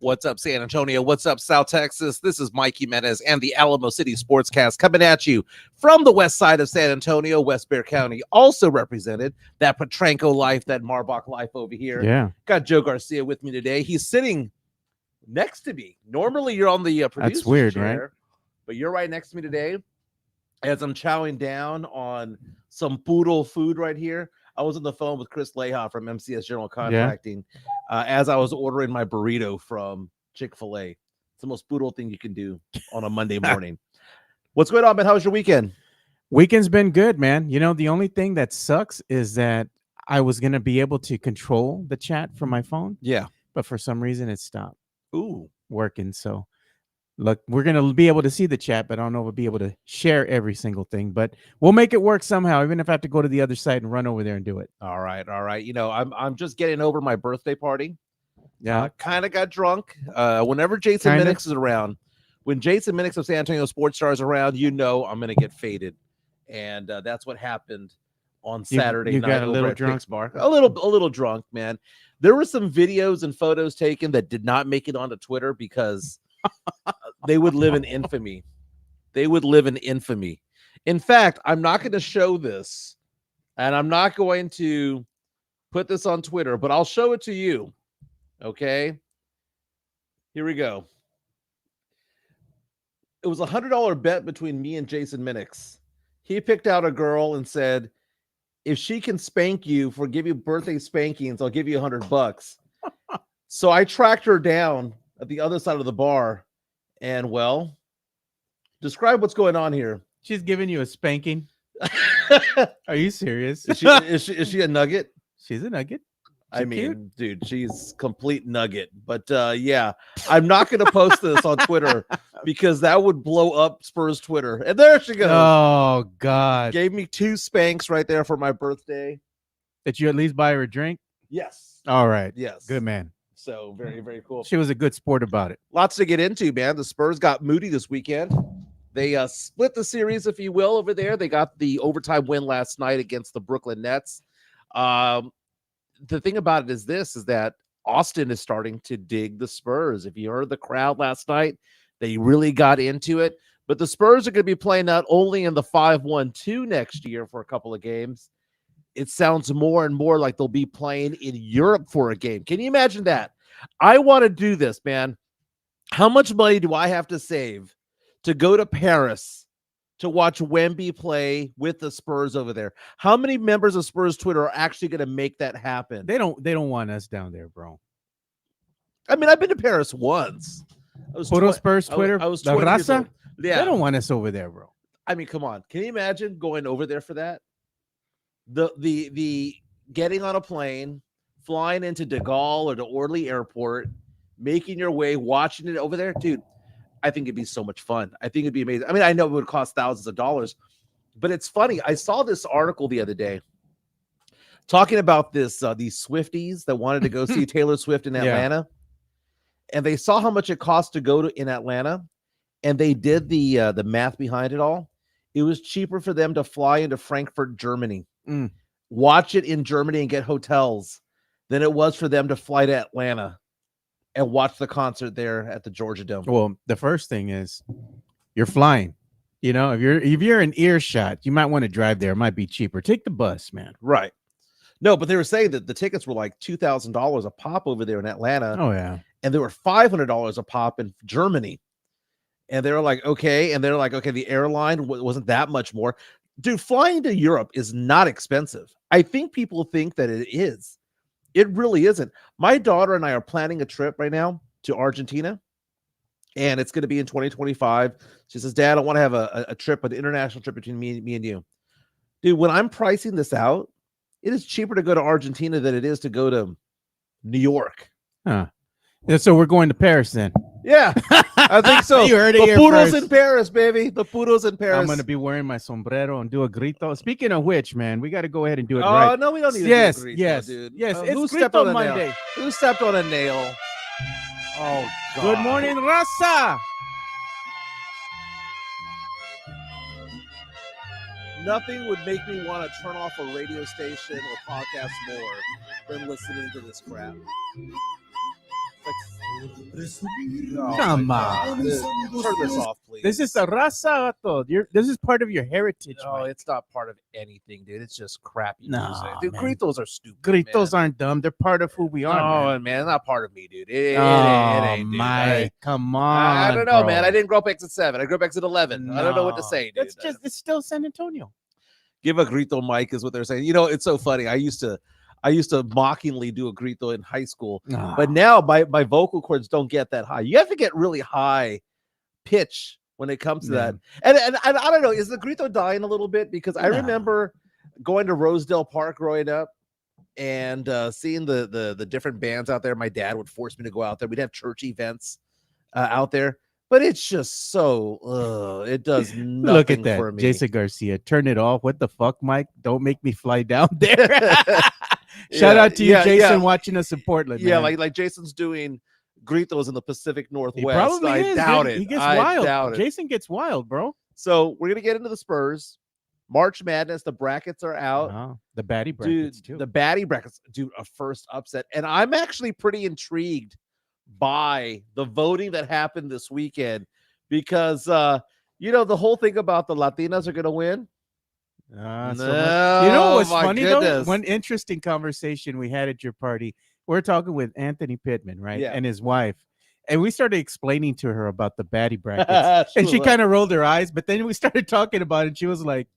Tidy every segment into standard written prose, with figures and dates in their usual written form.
What's up, San Antonio? What's up, South Texas? This is Mike Jimenez and the Alamo City Sportscast coming at you from the west side of San Antonio, West Bear County. Also represented that Petranco life, that Marbach life over here. Yeah. Got Joe Garcia with me today. He's sitting next to me. Normally you're on the producer's That's weird, chair, right? but you're right next to me today as I'm chowing down on some poodle food right here. I was on the phone with Chris Leha from MCS General Contracting as I was ordering my burrito from Chick-fil-A. It's the most poodle thing you can do on a Monday morning. What's going on, man? How was your weekend? Weekend's been good, man. You know, the only thing that sucks is that I was going to be able to control the chat from my phone. Yeah. But for some reason it stopped working. So look, we're going to be able to see the chat, but I don't know if we'll be able to share every single thing, but we'll make it work somehow, even if I have to go to the other side and run over there and do it. All right. You know, I'm just getting over my birthday party. Yeah. Kind of got drunk. Whenever Jason Minix is around, when Jason Minix of San Antonio Sports Star is around, you know I'm going to get faded. And that's what happened on Saturday you night got a little at drunk? Pick's Bar. A little drunk, man. There were some videos and photos taken that did not make it onto Twitter because they would live in infamy. In fact, I'm not going to show this, and I'm not going to put this on Twitter, but I'll show it to you. Okay? Here we go. It was a $100 bet between me and Jason Minix. He picked out a girl and said, if she can spank you give you birthday spankings, I'll give you $100. So I tracked her down at the other side of the bar. And well, describe what's going on here. She's giving you a spanking. Are you serious? Is she a nugget? She's a nugget. Dude, she's complete nugget. But yeah, I'm not going to post this on Twitter because that would blow up Spurs Twitter. And there she goes. Oh, God. Gave me 2 spanks right there for my birthday. Did you at least buy her a drink? Yes. All right. Yes. Good man. So very, very cool. She was a good sport about it. Lots to get into, man. The Spurs got moody this weekend. They split the series, if you will, over there. They got the overtime win last night against the Brooklyn Nets. The thing about it is that Austin is starting to dig the Spurs. If you heard the crowd last night, they really got into it. But the Spurs are going to be playing not only in the 5-1-2 next year for a couple of games. It sounds more and more like they'll be playing in Europe for a game. Can you imagine that? I want to do this, man. How much money do I have to save to go to Paris to watch Wemby play with the Spurs over there? How many members of Spurs Twitter are actually going to make that happen? They don't want us down there, bro. I mean, I've been to Paris once. Photo Spurs Twitter. I was La 20 years Raza? old. Yeah. They don't want us over there, bro. I mean, come on. Can you imagine going over there for that? The getting on a plane, flying into De Gaulle or to Orly Airport, making your way, watching it over there, dude. I think it'd be so much fun. I think it'd be amazing. I mean, I know it would cost thousands of dollars, but it's funny. I saw this article the other day talking about these Swifties that wanted to go see Taylor Swift in Atlanta, and they saw how much it cost to go in Atlanta, and they did the math behind it all. It was cheaper for them to fly into Frankfurt, Germany, watch it in Germany and get hotels than it was for them to fly to Atlanta and watch the concert there at the Georgia Dome. Well, the first thing is you're flying. You know, if you're in earshot, you might want to drive there. It might be cheaper. Take the bus, man. Right. No, but they were saying that the tickets were like $2,000 a pop over there in Atlanta. Oh, yeah. And they were $500 a pop in Germany. And they were like, okay. And they're like, okay, the airline wasn't that much more. Dude, flying to Europe is not expensive. I think people think that it is. It really isn't. My daughter and I are planning a trip right now to Argentina, and it's going to be in 2025. She says, Dad, I want to have a trip, an international trip between me and you. Dude, when I'm pricing this out, it is cheaper to go to Argentina than it is to go to New York. Huh. Yeah, so we're going to Paris then. Yeah, I think so. You heard it the here poodles first. in Paris, baby. The poodles in Paris. I'm going to be wearing my sombrero and do a grito. Speaking of which, man, we got to go ahead and do it Oh, right. no, we don't need to Yes, do a grito, yes, dude. yes. Who It's stepped Grito on a Monday. nail? Who stepped on a nail? Oh, God. Good morning, Raza. Nothing would make me want to turn off a radio station or podcast more than listening to this crap. It's like Come my on. God. Turn this off, please. This is a raza. This is part of your heritage. No, Mike. it's not part of anything, dude. It's just crappy No, music. Dude, man. gritos are stupid. Gritos man. aren't dumb. They're part of who we are. No, man, not part of me, dude. It Oh, ain't, dude. Mike, come on. I don't know, bro. man. I didn't grow up exit 7. I grew up exit 11. I don't know what to say, dude. It's still San Antonio. Give a grito, Mike, is what they're saying. You know, it's so funny. I used to mockingly do a grito in high school, but now my vocal cords don't get that high. You have to get really high pitch when it comes to that. And I don't know, is the grito dying a little bit? Because I remember going to Rosedale Park growing up and seeing the different bands out there. My dad would force me to go out there. We'd have church events out there, but it's just so it does nothing. Look at that, for me. Jason Garcia. Turn it off. What the fuck, Mike? Don't make me fly down there. Shout out to you, Jason, watching us in Portland. Yeah, man. like Jason's doing gritos in the Pacific Northwest. He probably I is, doubt dude. it. He gets I wild. doubt it. Jason gets wild, bro. So we're gonna get into the Spurs. March Madness. The brackets are out. The baddie brackets dude, too. The baddie brackets, dude. A first upset, and I'm actually pretty intrigued by the voting that happened this weekend because you know the whole thing about the Latinas are gonna win. You know what's funny though? goodness. One interesting conversation we had at your party. We're talking with Anthony Pittman, right? Yeah. And his wife. And we started explaining to her about the baddie brackets. And she kind of rolled her eyes, but then we started talking about it. And she was like,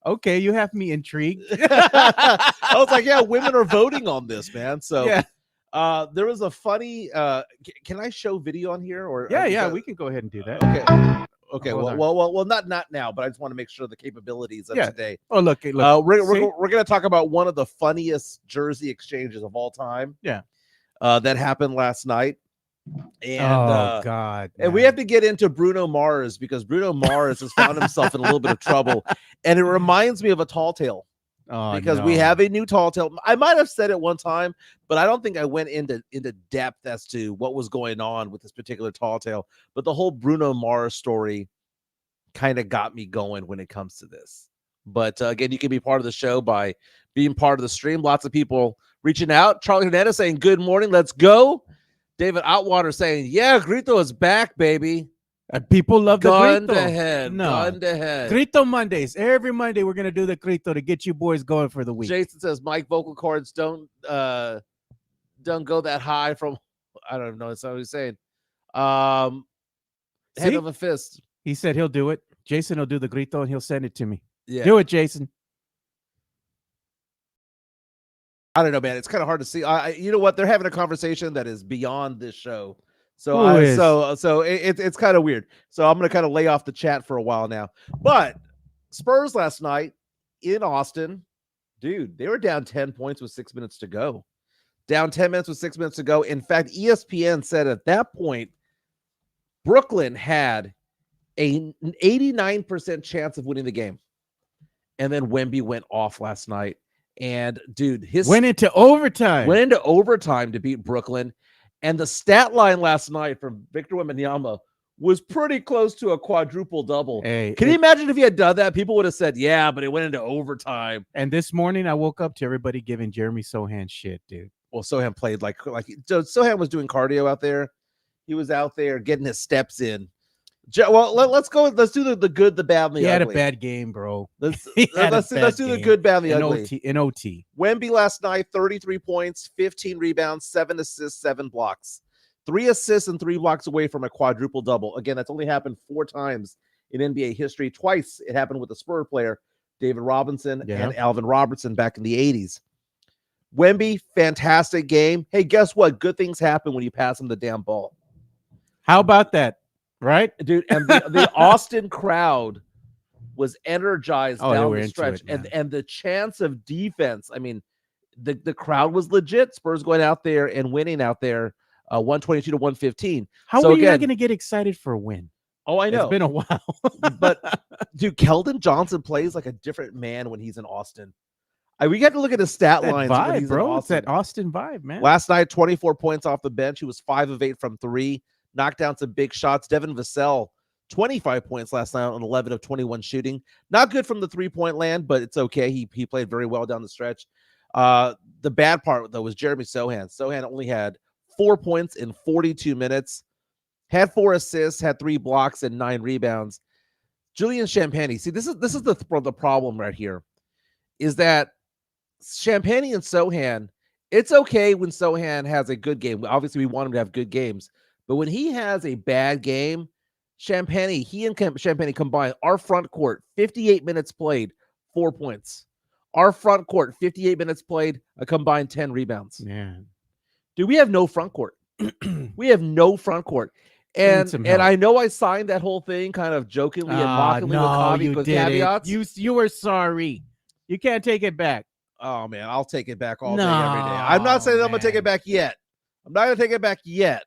okay, you have me intrigued. I was like, yeah, women are voting on this, man. So yeah. There was a funny can I show video on here? Or yeah, we can go ahead and do that. Okay. Well, not now, but I just want to make sure the capabilities of today. Oh, look. We're gonna talk about one of the funniest jersey exchanges of all time. Yeah. That happened last night. And God. And we have to get into Bruno Mars because Bruno Mars has found himself in a little bit of trouble. And it reminds me of a tall tale. Because we have a new tall tale. I might have said it one time, but I don't think I went into depth as to what was going on with this particular tall tale. But the whole Bruno Mars story kind of got me going when it comes to this. But again, you can be part of the show by being part of the stream. Lots of people reaching out. Charlie Hernandez saying, good morning, let's go. David Outwater saying, yeah, Grito is back, baby. People love the gun Grito. to head. No. Gun to head. Grito Mondays. Every Monday we're gonna do the Grito to get you boys going for the week. Jason says Mike vocal cords don't go that high from I don't know. That's what he's saying. Head of a fist. He said he'll do it. Jason will do the Grito and he'll send it to me. Yeah. Do it, Jason. I don't know, man. It's kind of hard to see. You know what? They're having a conversation that is beyond this show. So it's kind of weird. So I'm going to kind of lay off the chat for a while now. But Spurs last night in Austin, dude, they were down 10 points with 6 minutes to go. Down 10 minutes with 6 minutes to go. In fact, ESPN said at that point, Brooklyn had an 89% chance of winning the game. And then Wemby went off last night. And dude, went into overtime to beat Brooklyn. And the stat line last night from Victor Wembanyama was pretty close to a quadruple double. Can you imagine if he had done that? People would have said, yeah, but it went into overtime. And this morning I woke up to everybody giving Jeremy Sohan shit, dude. Well, Sohan played like Sohan was doing cardio out there. He was out there getting his steps in. Well, let's go. Let's do the good, the bad, and the ugly. He had a bad game, bro. Let's do the good, bad, and the ugly. In OT. Wemby last night, 33 points, 15 rebounds, 7 assists, 7 blocks. 3 assists and 3 blocks away from a quadruple double. Again, that's only happened 4 times in NBA history. Twice it happened with a Spurs player, David Robinson and Alvin Robertson back in the 80s. Wemby, fantastic game. Hey, guess what? Good things happen when you pass him the damn ball. How about that? Right, dude, and the Austin crowd was energized down the stretch, and the chance of defense. I mean, the crowd was legit. Spurs going out there and winning out there, 122 to 115. How are you not going to get excited for a win? Oh, I know it's been a while, but dude, Keldon Johnson plays like a different man when he's in Austin. We got to look at his stat lines, vibe, bro. It's that Austin vibe, man. Last night, 24 points off the bench. He was 5 of 8 from 3. Knocked down some big shots. Devin Vassell, 25 points last night on 11 of 21 shooting. Not good from the 3-point land, but it's okay. He played very well down the stretch. The bad part, though, was Jeremy Sohan. Sohan only had 4 points in 42 minutes, had 4 assists, had 3 blocks, and 9 rebounds. Julian Champagnie. See, this is the problem right here, is that Champagnie and Sohan, it's okay when Sohan has a good game. Obviously, we want him to have good games. But when he has a bad game, Champagnie, he and Champagnie combined, our front court, 58 minutes played, 4 points. Our front court, 58 minutes played, a combined 10 rebounds. Yeah. Dude, we have no front court. We have no front court. And I know I signed that whole thing kind of jokingly and mockingly with caveats. You were sorry. You can't take it back. Oh, man, I'll take it back all day, every day. I'm not saying that I'm going to take it back yet. I'm not going to take it back yet.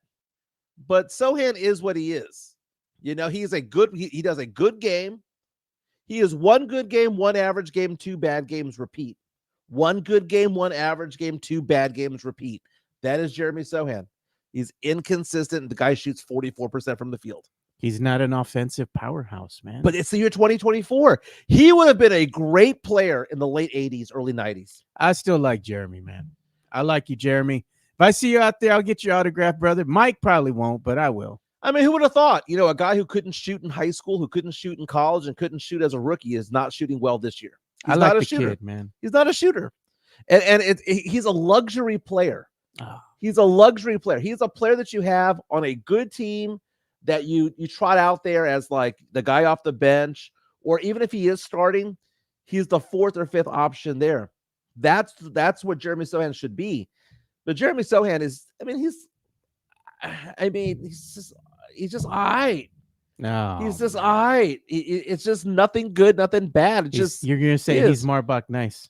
But Sohan is what he is. You know, he's a good, he does a good game. He is 1 good game, 1 average game, 2 bad games, repeat. 1 good game, 1 average game, 2 bad games, repeat. That is Jeremy Sohan. He's inconsistent. The guy shoots 44% from the field. He's not an offensive powerhouse, man. But it's the year 2024. He would have been a great player in the late 80s, early 90s. I still like Jeremy, man. I like you, Jeremy. If I see you out there, I'll get your autograph, brother. Mike probably won't, but I will. I mean, who would have thought? You know, a guy who couldn't shoot in high school, who couldn't shoot in college, and couldn't shoot as a rookie is not shooting well this year. He's not a shooter, kid, man. He's not a shooter. And he's a luxury player. Oh. He's a luxury player. He's a player that you have on a good team that you trot out there as like the guy off the bench, or even if he is starting, he's the 4th or 5th option there. That's what Jeremy Sohan should be. But Jeremy Sohan is, he's just all right. No, he's just all right. It's just nothing good, nothing bad. It's you're gonna say he's Marbach nice.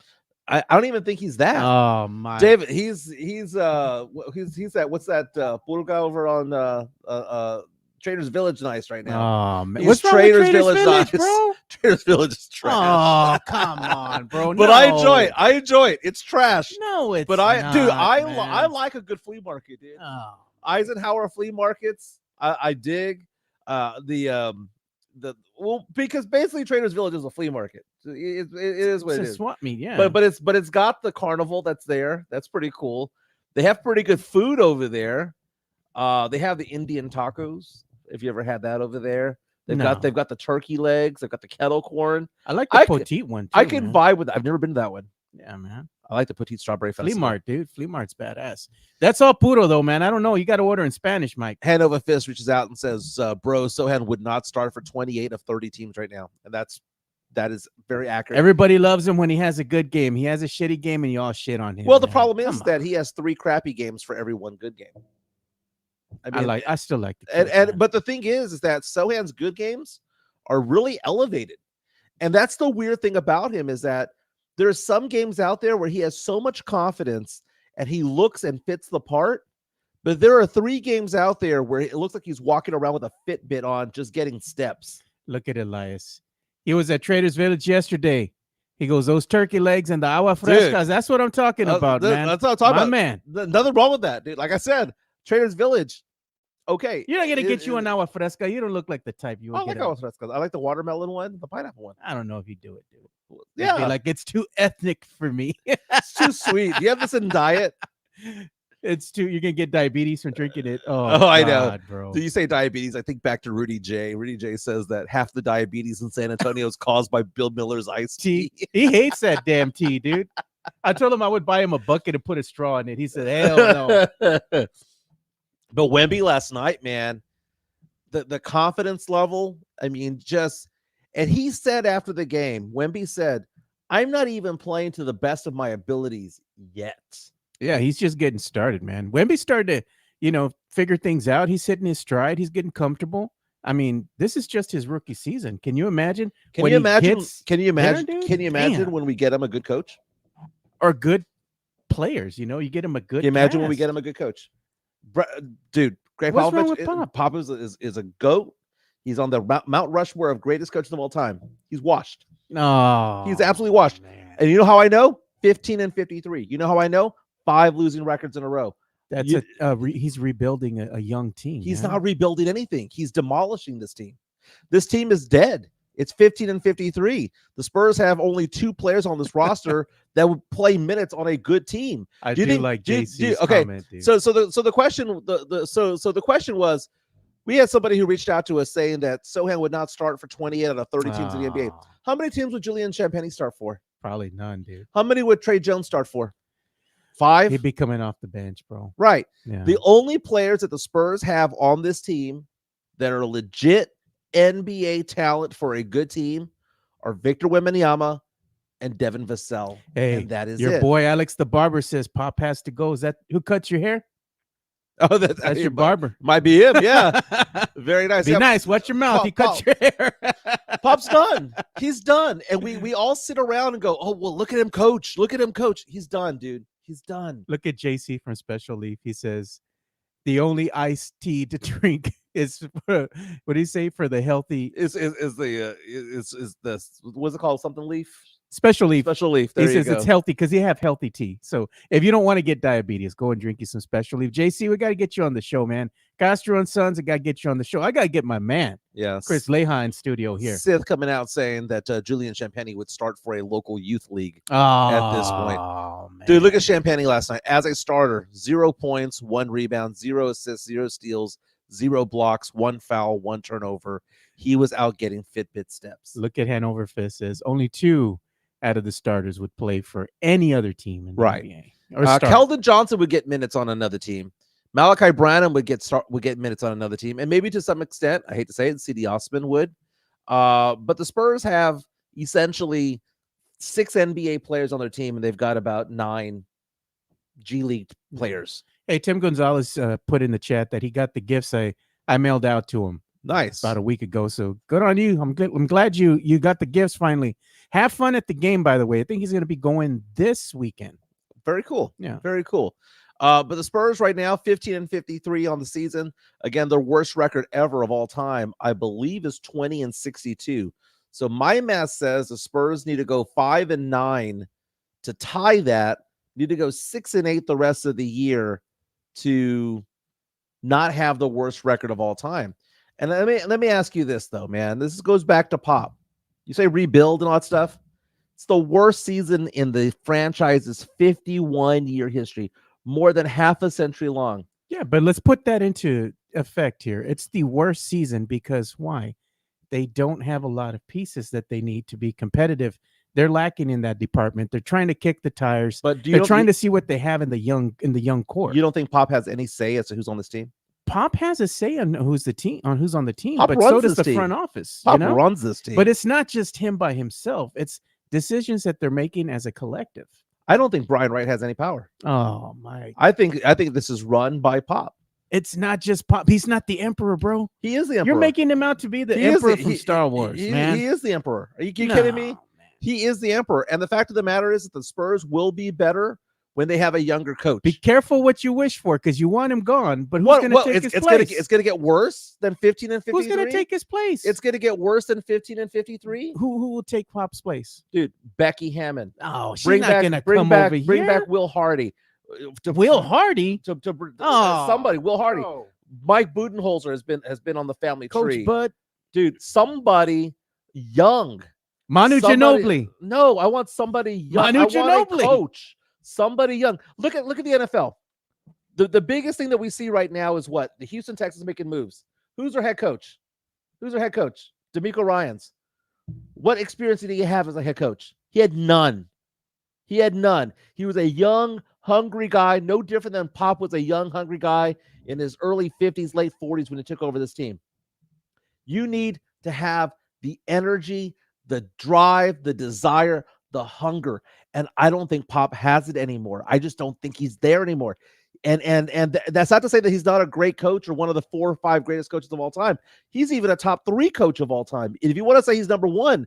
I don't even think he's that. Oh my, David, he's that. What's that? Purga over on Traders Village nice right now. Oh man, what's Traders Village nice, bro? Traders Village is trash. Oh come on, bro. But I enjoy it. It's trash. No, it's but I like a good flea market, dude. Oh. Eisenhower flea markets. I dig because basically Traders Village is a flea market. It is what it is. Swap meet, yeah. But it's got the carnival that's there. That's pretty cool. They have pretty good food over there. They have the Indian tacos. If you ever had that over there, they've got the turkey legs. They've got the kettle corn. I like the petite one too. I can vibe with that. I've never been to that one. Yeah, man. I like the petite strawberry festival. Flea Mart, dude. Flea Mart's badass. That's all puro though, man. I don't know. You got to order in Spanish, Mike. Hanover Fist reaches out and says, "Bro, Sohan would not start for 28 of 30 teams right now," and that is very accurate. Everybody loves him when he has a good game. He has a shitty game, and you all shit on him. Well, the problem is that he has 3 crappy games for every 1 good game. I still like the but the thing is that Sohan's good games are really elevated, and that's the weird thing about him is that there's some games out there where he has so much confidence and he looks and fits the part, but there are 3 games out there where it looks like he's walking around with a Fitbit on, just getting steps. Look at Elias. He was at Traders Village yesterday. He goes, those turkey legs and the agua frescas. Dude, that's what I'm talking about, man. That's what I'm talking about, man. Nothing wrong with that, dude. Like I said, Traders Village. Okay, you're not gonna get you an agua fresca. You don't look like the type you would. I like agua frescas. I like the watermelon one, the pineapple one. I don't know if you do it, dude. Yeah, like it's too ethnic for me. It's too sweet. Do you have this in diet? It's too. You're gonna get diabetes from drinking it. Oh, I know, bro. Do you say diabetes? I think back to Rudy J. Rudy J says that half the diabetes in San Antonio is caused by Bill Miller's iced tea. He hates that damn tea, dude. I told him I would buy him a bucket and put a straw in it. He said, "Hell no." But Wemby last night, man, the confidence level. I mean, and he said after the game, Wemby said, "I'm not even playing to the best of my abilities yet." Yeah, he's just getting started, man. Wemby started to, figure things out. He's hitting his stride. He's getting comfortable. I mean, this is just his rookie season. Can you imagine? Can you imagine when we get him a good coach or good players? You get him a good. Can you imagine when we get him a good coach? Dude, Greg Pop is a GOAT. He's on the Mount Rushmore of greatest coaches of all time. He's washed. No, he's absolutely washed. Man. And you know how I know? 15 and 53. You know how I know? 5 losing records in a row. That's he's rebuilding a young team. He's not rebuilding anything. He's demolishing this team. This team is dead. It's 15 and 53. The Spurs have only 2 players on this roster that would play minutes on a good team. I Do you do think like do, JC's okay? comment, dude. So the question the question was, we had somebody who reached out to us saying that Sohan would not start for 28 out of 30 teams in the NBA. Ah, How many teams would Julian Champagnie start for? probably none, dude. How many would Trey Jones start for? 5? He'd be coming off the bench, bro. Right. Yeah. The only players that the Spurs have on this team that are legit NBA talent for a good team are Victor Wembanyama and Devin Vassell. Hey, and that is your it. boy Alex the barber says Pop has to go. Is that who cuts your hair? Oh, That's your barber. Might be him. Yeah. Very nice. Be Yeah, nice. Watch your mouth. Pop, He cuts your hair. Pop's done. He's done. And we all sit around and go, oh, well, look at him, coach. Look at him, coach. He's done, dude. He's done. Look at JC from Special Leaf. He says the only iced tea to drink is for, what do you say, for the healthy? Is the what's it called? Something leaf? Special Leaf. Special leaf. There He you says go. it's healthy because you have healthy tea. So if you don't want to get diabetes, go and drink you some Special Leaf. JC, we got to get you on the show, man. Castro and Sons, I got to get you on the show. I got to get my man, Yes. Chris Leha, in studio here. Sith coming out saying that Julian Champagnie would start for a local youth league. Oh, this point. man. Dude, look at Champagnie last night. As a starter, 0 points, 1 rebound, 0 assists, 0 steals, 0 blocks, 1 foul, 1 turnover. He was out getting Fitbit steps. Look at Hanover Fist says only 2 out of the starters would play for any other team in the Right. NBA. Or start. Keldon Johnson would get minutes on another team. Malachi Branham would get minutes on another team, and maybe to some extent, I hate to say it, C.D. Osman would. But the Spurs have essentially 6 NBA players on their team, and they've got about 9 G League players. Hey, Tim Gonzalez put in the chat that he got the gifts I mailed out to him Nice. about a week ago. So good on you. I'm glad you got the gifts finally. Have fun at the game, by the way. I think he's going to be going this weekend. Very cool. Yeah. Very cool. But the Spurs right now, 15 and 53 on the season. Again, their worst record ever of all time, I believe, is 20 and 62. So my math says the Spurs need to go 5 and 9 to tie that, need to go 6 and 8 the rest of the year to not have the worst record of all time. And let me ask you this, though, man. This goes back to Pop. You say rebuild and all that stuff. It's the worst season in the franchise's 51-year history, more than half a century long. Yeah, but let's put that into effect here. It's the worst season because why? They don't have a lot of pieces that they need to be competitive. They're lacking in that department. They're trying to kick the tires. But they're trying to see what they have in the young core. You don't think Pop has any say as to who's on this team? Pop has a say on who's on the team, Pop but runs so does this the team. front office. Pop you know? runs this team. But it's not just him by himself. It's decisions that they're making as a collective. I don't think Brian Wright has any power. Oh my! I think this is run by Pop. It's not just Pop. He's not the emperor, bro. He is the emperor. You're making him out to be the emperor from Star Wars, man. He is the emperor. Are you kidding me? Man. He is the emperor. And the fact of the matter is that the Spurs will be better when they have a younger coach. Be careful what you wish for, because you want him gone. But who's going to take his place? It's going to get worse than 15 and 53. Who's going to take his place? It's going to get worse than 15 and 53. Who will take Pop's place? Dude, Becky Hammond. Oh, she's not going to come over here. Bring back Will Hardy. Will Hardy? Somebody. Will Hardy. Oh. Mike Budenholzer has been on the family Coach tree. Bud. Dude, somebody young. Manu Ginobili. No, I want somebody young. Manu I want Ginobili. a coach. Somebody young. Look at the NFL. The biggest thing that we see right now is what? The Houston Texans making moves. Who's their head coach? D'Amico Ryans. What experience did he have as a head coach? He had none. He was a young, hungry guy, no different than Pop was a young, hungry guy in his early 50s, late 40s when he took over this team. You need to have the energy, the drive, the desire, the hunger. And I don't think Pop has it anymore. I just don't think he's there anymore. And that's not to say that he's not a great coach or one of the 4 or 5 greatest coaches of all time. He's even a top 3 coach of all time. And if you want to say he's number 1,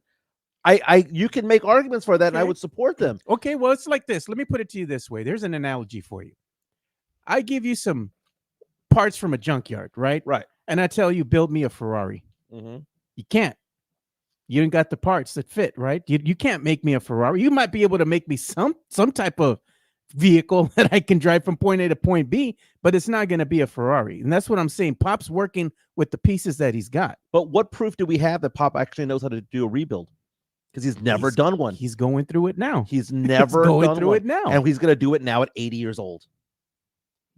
you can make arguments for that, okay. And I would support them. Okay, well, it's like this. Let me put it to you this way. There's an analogy for you. I give you some parts from a junkyard, right? Right. And I tell you, build me a Ferrari. Mm-hmm. You can't. You ain't got the parts that fit, right? You can't make me a Ferrari. You might be able to make me some type of vehicle that I can drive from point A to point B, but it's not going to be a Ferrari. And that's what I'm saying. Pop's working with the pieces that he's got. But what proof do we have that Pop actually knows how to do a rebuild? Because he's never done one. He's going through it now. He's never going done through one. it now. And he's going to do it now at 80 years old.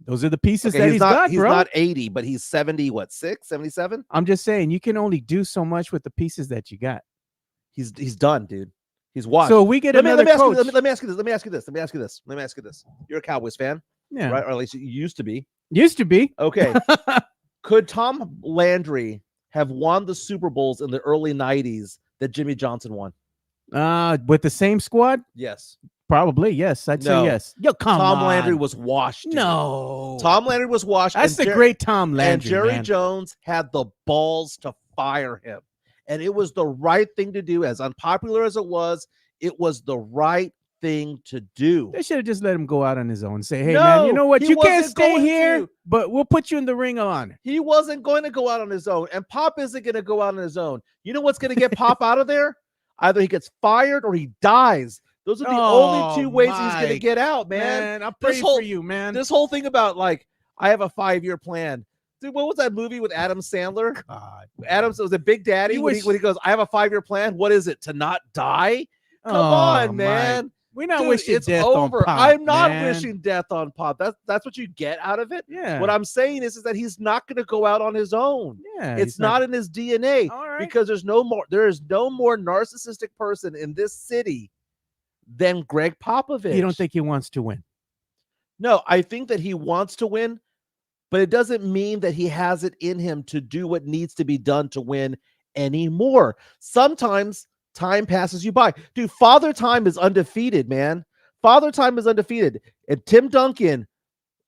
Those are the pieces that he's not, got, he's bro. not 80, but he's 70, what, 6, 77? I'm just saying, you can only do so much with the pieces that you got. He's done, dude. He's washed. So we get another coach. Let me ask you this. You're a Cowboys fan, yeah, right? Or at least you used to be. Used to be. Okay. Could Tom Landry have won the Super Bowls in the early 90s that Jimmy Johnson won? With the same squad? Yes. Probably, yes. I'd say yes. Yo, Tom Landry was washed. Dude. No. Tom Landry was washed. That's the great Tom Landry. And Jerry Jones had the balls to fire him. And it was the right thing to do. As unpopular as it was the right thing to do. They should have just let him go out on his own and say, hey, man, you know what? You can't stay here, but we'll put you in the Ring of Honor. He wasn't going to go out on his own. And Pop isn't going to go out on his own. You know what's going to get Pop out of there? Either he gets fired or he dies. Those are the only two ways he's going to get out, man. I'm praying for you, man. This whole thing about, like, I have a 5-year plan. Dude, what was that movie with Adam Sandler? God. Adams was a Big Daddy when he goes, I have a 5-year plan. What is it? To not die? Come on, man. We're not wishing death over. on Pop. I'm not man. wishing death on Pop. That's what you get out of it. Yeah. What I'm saying is that he's not going to go out on his own. Yeah. It's not in his DNA. All right. Because there is no more narcissistic person in this city than Greg Popovich. You don't think he wants to win? No, I think that he wants to win, but it doesn't mean that he has it in him to do what needs to be done to win anymore. Sometimes time passes you by. Dude, Father Time is undefeated, man. Father Time is undefeated. And Tim Duncan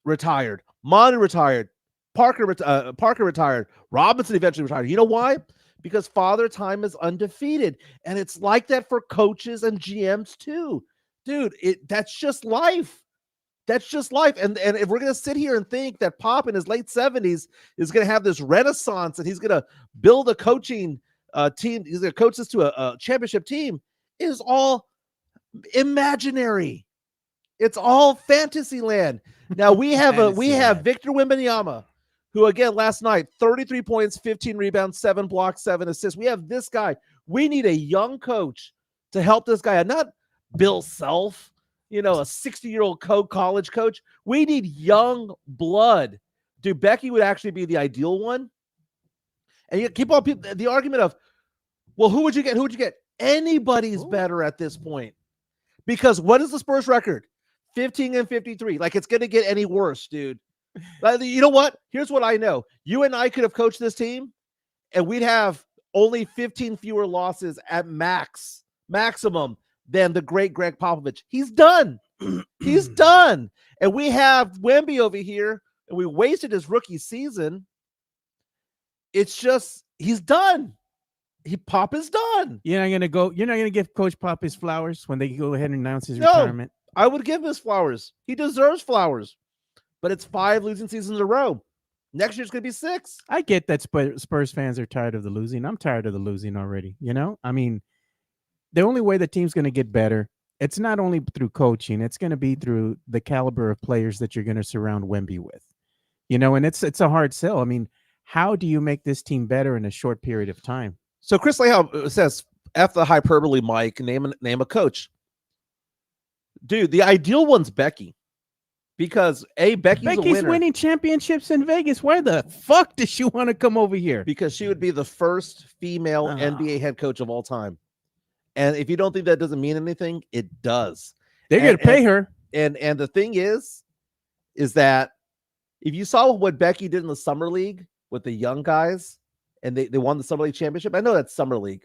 retired. Monty retired. Parker retired. Robinson eventually retired. You know why? Because Father Time is undefeated. And it's like that for coaches and GMs too. Dude, that's just life. That's just life. And if we're going to sit here and think that Pop in his late 70s is going to have this renaissance and he's going to build a coaching team, he's going to coach this to a championship team, it is all imaginary. It's all fantasy land. Now we have Victor Wembanyama, who again last night 33 points, 15 rebounds, 7 blocks, 7 assists. We have this guy. We need a young coach to help this guy, and not Bill Self, a 60-year-old college coach. We need young blood. Dude, Becky would actually be the ideal one. And you keep on the argument of, well, who would you get? Who would you get? Anybody's better at this point. Because what is the Spurs record? 15-53. Like, it's going to get any worse, dude. You know what? Here's what I know. You and I could have coached this team, and we'd have only 15 fewer losses at maximum than the great Greg Popovich. He's done. He's done. And we have Wemby over here, and we wasted his rookie season. It's just, he's done. Pop is done. You're not gonna give Coach Pop his flowers when they go ahead and announce his retirement? I would give him his flowers. He deserves flowers. But it's 5 losing seasons in a row. Next year's gonna be 6. I get that Spurs fans are tired of the losing. I'm tired of the losing already. I mean, the only way the team's going to get better, it's not only through coaching, it's going to be through the caliber of players that you're going to surround Wemby with. And it's a hard sell. I mean, how do you make this team better in a short period of time? So Chris Lehal says, F the hyperbole, Mike, name a coach. Dude, the ideal one's Becky. Because Becky's a winner. Winning championships in Vegas. Why the fuck does she want to come over here? Because she would be the first female NBA head coach of all time. And if you don't think that doesn't mean anything, it does. They're going to pay her. And the thing is that if you saw what Becky did in the Summer League with the young guys, and they won the Summer League championship, I know that's Summer League,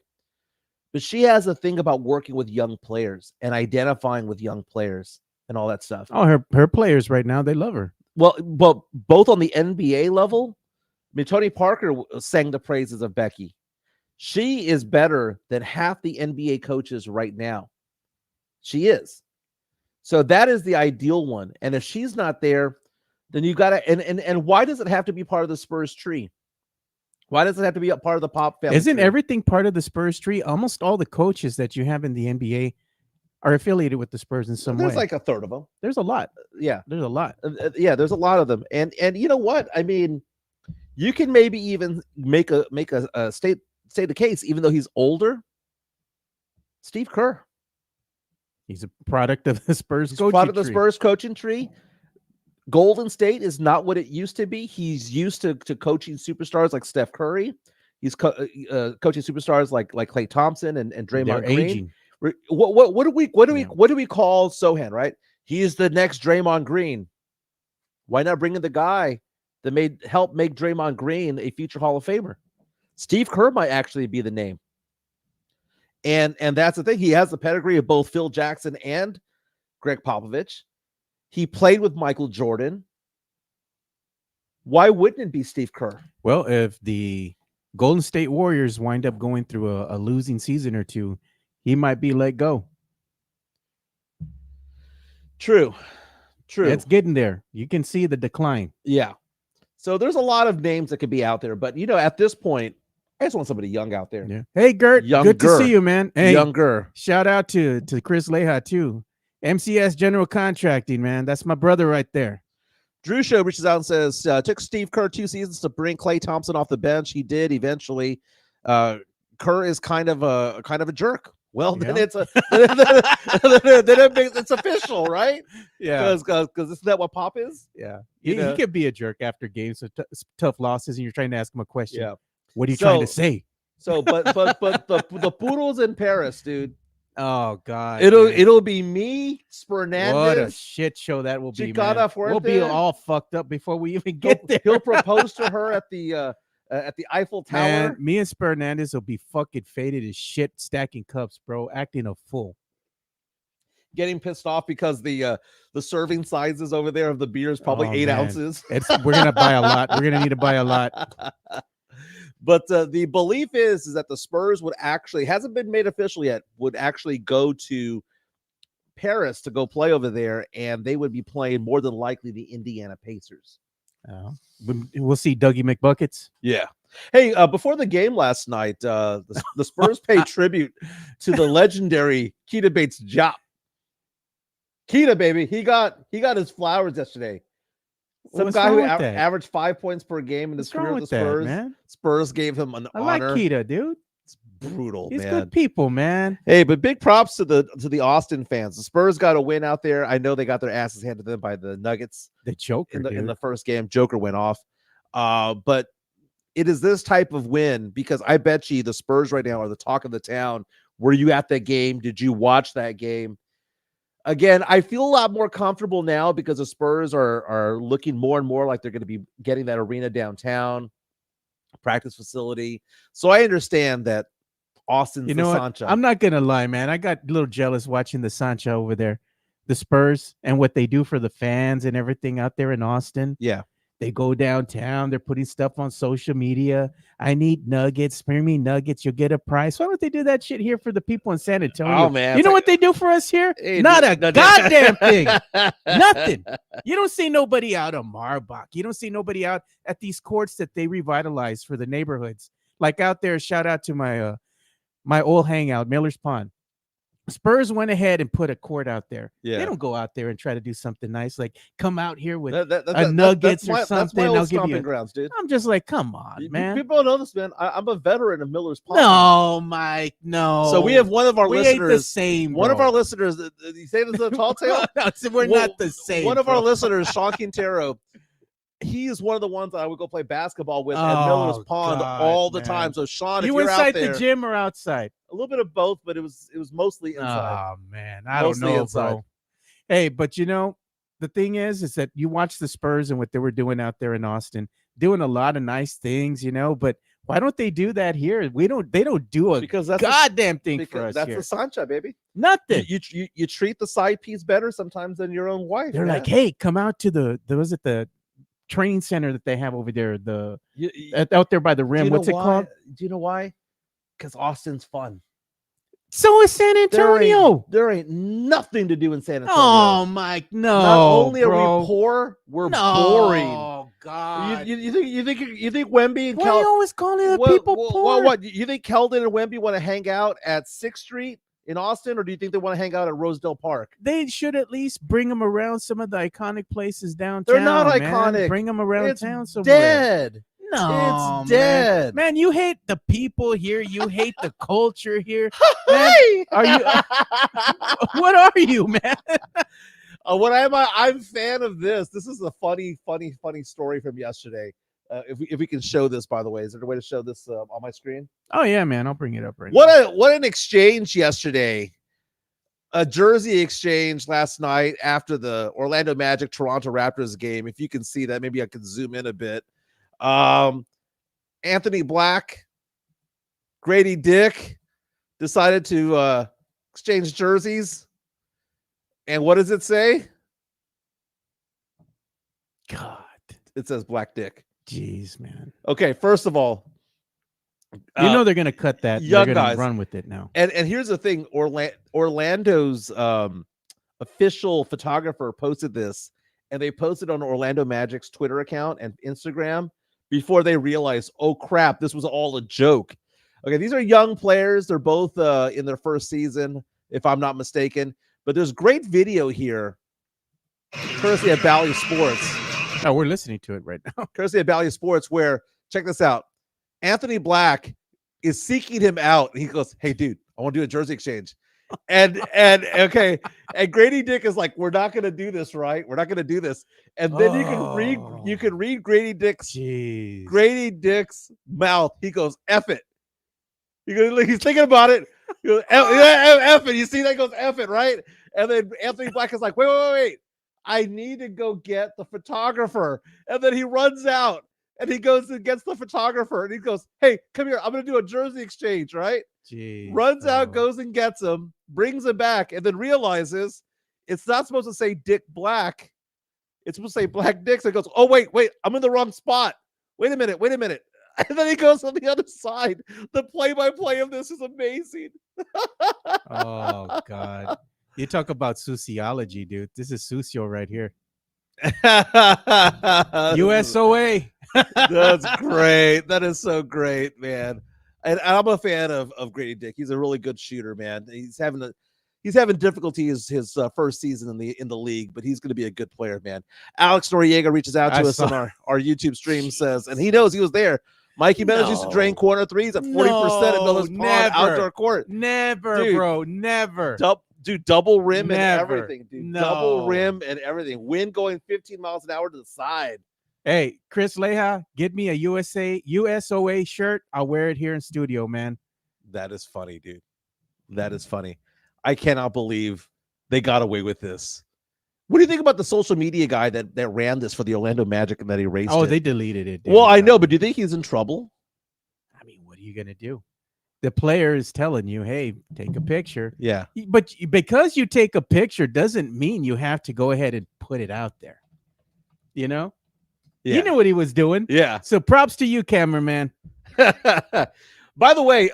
but she has a thing about working with young players and identifying with young players and all that stuff. Oh, her players right now, they love her. Well, both on the NBA level, I mean, Tony Parker sang the praises of Becky. She is better than half the NBA coaches right now. She is. So that is the ideal one. And if she's not there, then you got to, and why does it have to be part of the Spurs tree? Why does it have to be a part of the Pop family? Isn't tree? Everything part of the Spurs tree? Almost all the coaches that you have in the NBA are affiliated with the Spurs in some way. There's like a third of them. There's a lot. Yeah. There's a lot. Yeah, there's a lot of them. And you know what? I mean, you can maybe even make a state the case, even though he's older. Steve Kerr. He's a product of the Spurs He's coaching part of the tree. Spurs coaching tree. Golden State is not what it used to be. He's used to coaching superstars like Steph Curry. He's coaching superstars like Klay Thompson and Draymond They're Green. aging. What do we call Sohan? Right? He is the next Draymond Green. Why not bring in the guy that help make Draymond Green a future Hall of Famer? Steve Kerr might actually be the name. And that's the thing. He has the pedigree of both Phil Jackson and Greg Popovich. He played with Michael Jordan. Why wouldn't it be Steve Kerr? Well, if the Golden State Warriors wind up going through a losing season or two, he might be let go. True. It's getting there. You can see the decline. Yeah. So there's a lot of names that could be out there. But, at this point, I just want somebody young out there. Yeah. Hey, Gert. Good to see you, man. Hey, younger. Shout out to Chris Leha, too. MCS General Contracting, man. That's my brother right there. Drew Show reaches out and says, took Steve Kerr 2 seasons to bring Klay Thompson off the bench. He did eventually. Kerr is kind of a jerk. Well, then it's it's official, right? Yeah, because isn't that what Pop is? Yeah, he could be a jerk after games, so tough losses, and you're trying to ask him a question. Yeah, what are you trying to say? So, but the Poodles in Paris, dude. Oh God, it'll be me, Spurnandez. What a shit show that will be, man. We'll be all fucked up before we even get there. He'll propose to her at the Eiffel Tower. Man, me and Spurnandez will be fucking faded as shit, stacking cups, bro, acting a fool. Getting pissed off because the serving sizes over there of the beer is probably 8 ounces. We're gonna buy a lot. We're gonna need to buy a lot. But the belief is that the Spurs would actually, hasn't been made official yet, would actually go to Paris to go play over there, and they would be playing more than likely the Indiana Pacers. We'll see Dougie McBuckets. Yeah. Hey, before the game last night, the Spurs paid tribute to the legendary Keita Bates-Diop. Keita, baby, he got his flowers yesterday. Some guy who averaged 5 points per game in his career with the Spurs. Man? Spurs gave him an honor. I like Keita, dude. It's brutal, He's man. Good people, man. Hey, but big props to the Austin fans. The Spurs got a win out there. I know they got their asses handed to them by the Nuggets. The Joker in the first game. Joker went off. But it is this type of win because I bet you the Spurs right now are the talk of the town. Were you at that game? Did you watch that game? Again, I feel a lot more comfortable now because the Spurs are looking more and more like they're going to be getting that arena downtown, practice facility. So I understand that Austin's the Sancho. I'm not going to lie, man. I got a little jealous watching the Sancho over there, the Spurs, and what they do for the fans and everything out there in Austin. Yeah. They go downtown. They're putting stuff on social media. I need nuggets. Spare me nuggets. You'll get a price. Why don't they do that shit here for the people in San Antonio? Oh, man. You know what they do for us here? Not a goddamn thing. Nothing. You don't see nobody out on Marbach. You don't see nobody out at these courts that they revitalized for the neighborhoods. Like out there, shout out to my my old hangout, Miller's Pond. Spurs went ahead and put a court out there. Yeah. They don't go out there and try to do something nice, like come out here with nuggets or something. That's my I'll old give you stomping grounds, dude. I'm just like, come on, man. People don't know this, man. I'm a veteran of Miller's Pond. No, Mike, no. So we have one of our listeners. Ain't the same. One of our listeners. You say this is a tall tale? No, we're not the same. One of our listeners, Sean Quintero. He is one of the ones that I would go play basketball with at Miller's Pond all the time. So Sean, if you're inside out there, the gym or outside? A little bit of both, but it was mostly inside. Oh man, I don't know, bro. Hey, but the thing is that you watch the Spurs and what they were doing out there in Austin, doing a lot of nice things, but why don't they do that here? They don't do a because that's goddamn thing for us. That's here. the Sancha, baby. Nothing. You treat the side piece better sometimes than your own wife. They're like, hey, come out to the training center that they have over there, out there by the rim. What's it called? Do you know why? Because Austin's fun. So is San Antonio. There ain't nothing to do in San Antonio. Oh, Mike, no. Not only bro. are we poor, we're boring. Oh God. You think Wemby and Why are you always calling the people poor? What? You think Keldon and Wemby want to hang out at 6th Street in Austin, or do you think they want to hang out at Rosedale Park? They should at least bring them around some of the iconic places downtown. They're not man. iconic. Bring them around It's town somewhere. dead. No, It's dead. Man, you hate the people here. You hate the culture here. Man, are you? What are you, man? What am I? I'm a fan of this. This is a funny story from yesterday. If we can show this, by the way, is there a way to show this on my screen? Oh yeah, man, I'll bring it up right now. What an exchange yesterday. A jersey exchange last night after the Orlando Magic Toronto Raptors game. If you can see that, maybe I can zoom in a bit. Anthony Black, Grady Dick decided to exchange jerseys. And what does it say? God, it says Black Dick. Jeez, man. Okay, first of all, you know they're gonna cut that. Young they're gonna guys run with it now. And here's the thing: Orlando's official photographer posted this, and they posted on Orlando Magic's Twitter account and Instagram before they realized, oh crap, this was all a joke. Okay, these are young players. They're both in their first season, if I'm not mistaken. But there's great video here, courtesy of Bally Sports. Oh, we're listening to it right now. Courtesy of Bally Sports, where, check this out. Anthony Black is seeking him out. He goes, hey, dude, I want to do a jersey exchange. And okay. And Grady Dick is like, we're not going to do this, right? We're not going to do this. And then you can read Grady Dick's mouth. He goes, F it. He's thinking about it. He goes, F it. You see that? He goes, F it, right? And then Anthony Black is like, wait. I need to go get the photographer. And then he runs out and he goes and gets the photographer and he goes, hey, come here. I'm going to do a jersey exchange, right? Jeez, runs out, goes and gets him, brings him back, and then realizes it's not supposed to say Dick Black. It's supposed to say Black Dick. So he goes, oh, wait, I'm in the wrong spot. Wait a minute. And then he goes on the other side. The play-by-play of this is amazing. Oh, God. You talk about sociology, dude. This is socio right here. USOA. That's great. That is so great, man. And I'm a fan of Grady Dick. He's a really good shooter, man. He's having difficulties his first season in the league, but he's going to be a good player, man. Alex Noriega reaches out to us on our YouTube stream, says, and he knows he was there. Mikey Jimenez used to drain corner threes at 40% at Miller's Pond outdoor court. Never, dude, bro. Never. Double rim and everything, dude. No. Double rim and everything. Wind going 15 miles an hour to the side. Hey, Chris Leja, get me a USOA shirt. I'll wear it here in studio, man. That is funny, dude. That is funny. I cannot believe they got away with this. What do you think about the social media guy that ran this for the Orlando Magic and that erased it? Oh, they deleted it. Well, I know, but do you think he's in trouble? I mean, what are you going to do? The player is telling you, hey, take a picture. Yeah. But because you take a picture doesn't mean you have to go ahead and put it out there. You know? Yeah. He knew what he was doing. Yeah. So props to you, cameraman. By the way,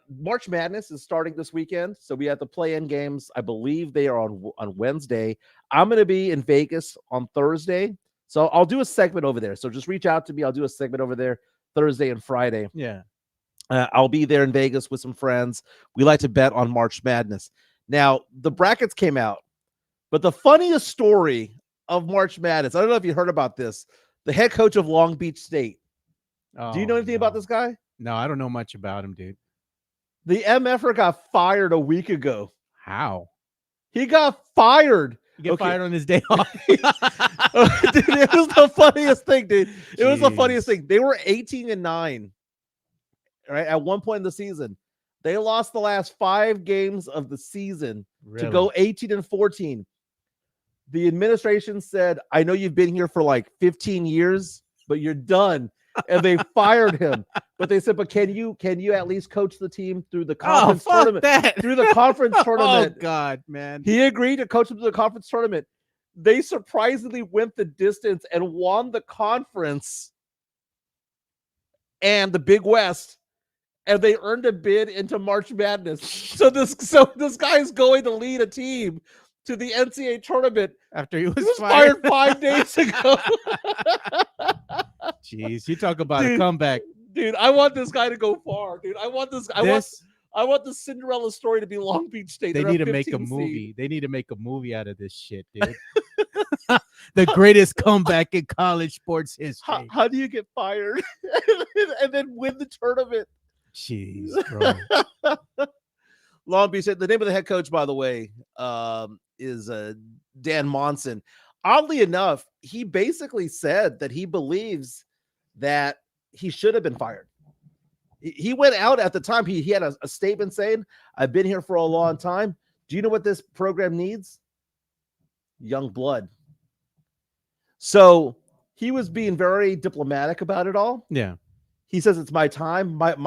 March Madness is starting this weekend. So we have the play-in games. I believe they are on Wednesday. I'm going to be in Vegas on Thursday. So I'll do a segment over there. So just reach out to me. I'll do a segment over there Thursday and Friday. Yeah. I'll be there in Vegas with some friends. We like to bet on March Madness. Now, the brackets came out. But the funniest story of March Madness, I don't know if you heard about this, the head coach of Long Beach State. Do you know anything about this guy? No, I don't know much about him, dude. The MFer got fired a week ago. How? He got fired. He got fired on his day off. Dude, it was the funniest thing, dude. It was the funniest thing. They were 18-9, right? At one point in the season. They lost the last 5 games of the season to go 18-14. The administration said, I know you've been here for like 15 years, but you're done. And they fired him. But they said, but can you at least coach the team through the conference tournament? Through the conference tournament. Oh, God, man. He agreed to coach them through the conference tournament. They surprisingly went the distance and won the conference and the Big West. And they earned a bid into March Madness. So this guy's going to lead a team to the NCAA tournament after he was fired 5 days ago. Jeez, you talk about a comeback. Dude, I want this guy to go far, dude. I want I want the Cinderella story to be Long Beach State. They They're need a to make a 15 movie. seed. They need to make a movie out of this shit, dude. The greatest comeback in college sports history. How do you get fired and then win the tournament? Jeez, bro. Long Beach. The name of the head coach, by the way, is Dan Monson. Oddly enough, he basically said that he believes that he should have been fired. He went out at the time. He had a statement saying, "I've been here for a long time. Do you know what this program needs? Young blood." So he was being very diplomatic about it all. Yeah. He says it's my time. I've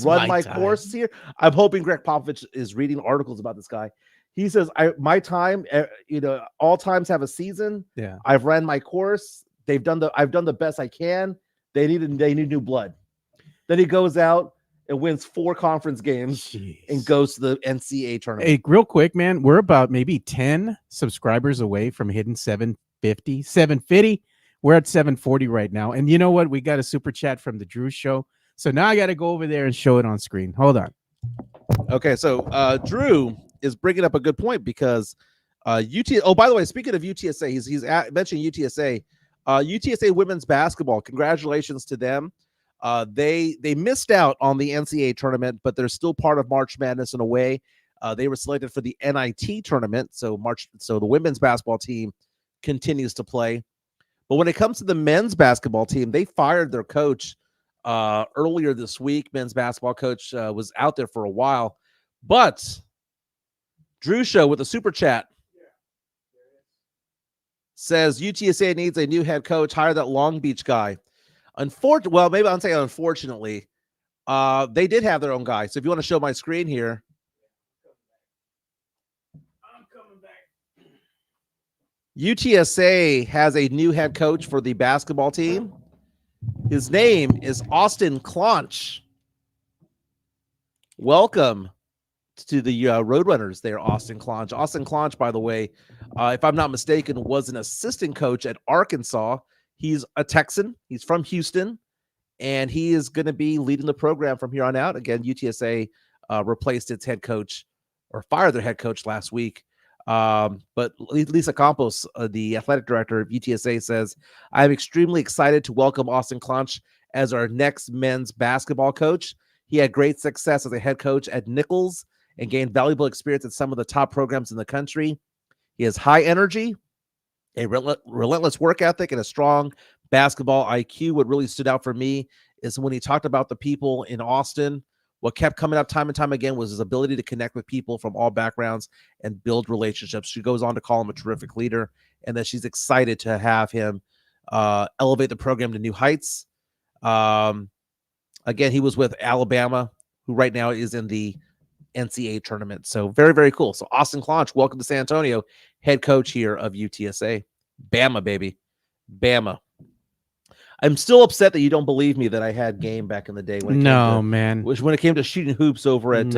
run my course here. I'm hoping Greg Popovich is reading articles about this guy. He says, my time, all times have a season. Yeah. I've ran my course. I've done the best I can. They need new blood. Then he goes out and wins 4 conference games and goes to the NCAA tournament. Hey, real quick, man, we're about maybe 10 subscribers away from hitting 750. We're at 740 right now. And you know what? We got a super chat from the Drew Show. So now I got to go over there and show it on screen. Hold on. Okay, so Drew is bringing up a good point because Oh, by the way, speaking of UTSA, he's mentioning UTSA. UTSA women's basketball. Congratulations to them. They missed out on the NCAA tournament, but they're still part of March Madness in a way. They were selected for the NIT tournament, so the women's basketball team continues to play. But when it comes to the men's basketball team, they fired their coach earlier this week. Men's basketball coach was out there for a while, but Drew Show with a super chat says UTSA needs a new head coach. Hire that Long Beach guy. Well, maybe I'll say unfortunately, they did have their own guy. So if you want to show my screen here. I'm coming back. UTSA has a new head coach for the basketball team. His name is Austin Clonch. Welcome to the Roadrunners there, Austin Clonch. Austin Clonch, by the way, if I'm not mistaken, was an assistant coach at Arkansas. He's a Texan. He's from Houston, and he is going to be leading the program from here on out. Again, UTSA replaced its head coach or fired their head coach last week. But Lisa Campos, the athletic director of UTSA, says, I'm extremely excited to welcome Austin Clonch as our next men's basketball coach. He had great success as a head coach at Nichols and gained valuable experience at some of the top programs in the country. He has high energy, a relentless work ethic, and a strong basketball IQ. What really stood out for me is when he talked about the people in Austin. What kept coming up time and time again was his ability to connect with people from all backgrounds and build relationships. She goes on to call him a terrific leader, and that she's excited to have him elevate the program to new heights. Again, he was with Alabama, who right now is in the NCAA tournament. So very, very cool. So Austin Clonch, welcome to San Antonio, head coach here of UTSA. Bama, baby. Bama. I'm still upset that you don't believe me that I had game back in the day. When it came to shooting hoops over at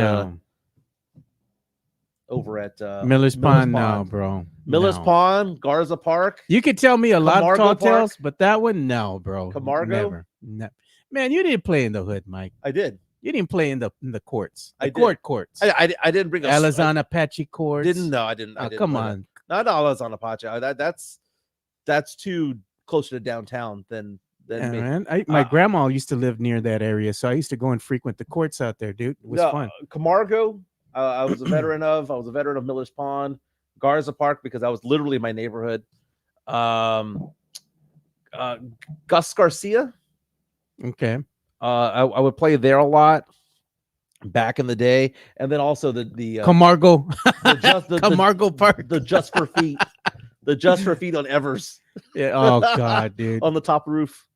Miller's Pond. No, bro. Miller's Pond, Garza Park. You could tell me a lot of tall tales, but that one, no, bro. Camargo? Never. Man, you didn't play in the hood, Mike. I did. You didn't play in the courts. Courts. I didn't bring Alazan Apache courts. I didn't. Oh, come on. Not Alazan Apache. That's too closer to downtown than me. Man. My grandma used to live near that area, so I used to go and frequent the courts out there, dude. It was fun. Camargo, I was a veteran of. I was a veteran of Miller's Pond, Garza Park, because that was literally my neighborhood. Gus Garcia. Okay. I would play there a lot back in the day, and then also the Camargo, Camargo Park, the Just for Feet on Evers. Yeah. Oh God, dude. On the top roof.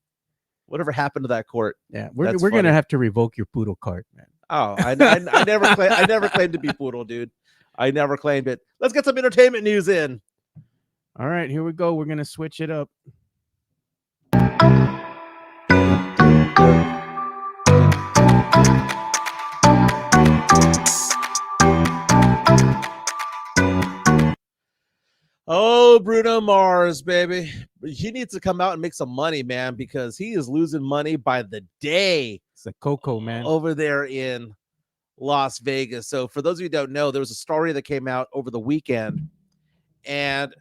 Whatever happened to that court? Yeah, we're gonna have to revoke your poodle card, man. Oh, I never claimed to be poodle, dude. I never claimed it. Let's get some entertainment news in. All right, here we go. We're gonna switch it up. Oh, Bruno Mars, baby. He needs to come out and make some money, man, because he is losing money by the day. It's a Coco, man. Over there in Las Vegas. So for those of you who don't know, there was a story that came out over the weekend, and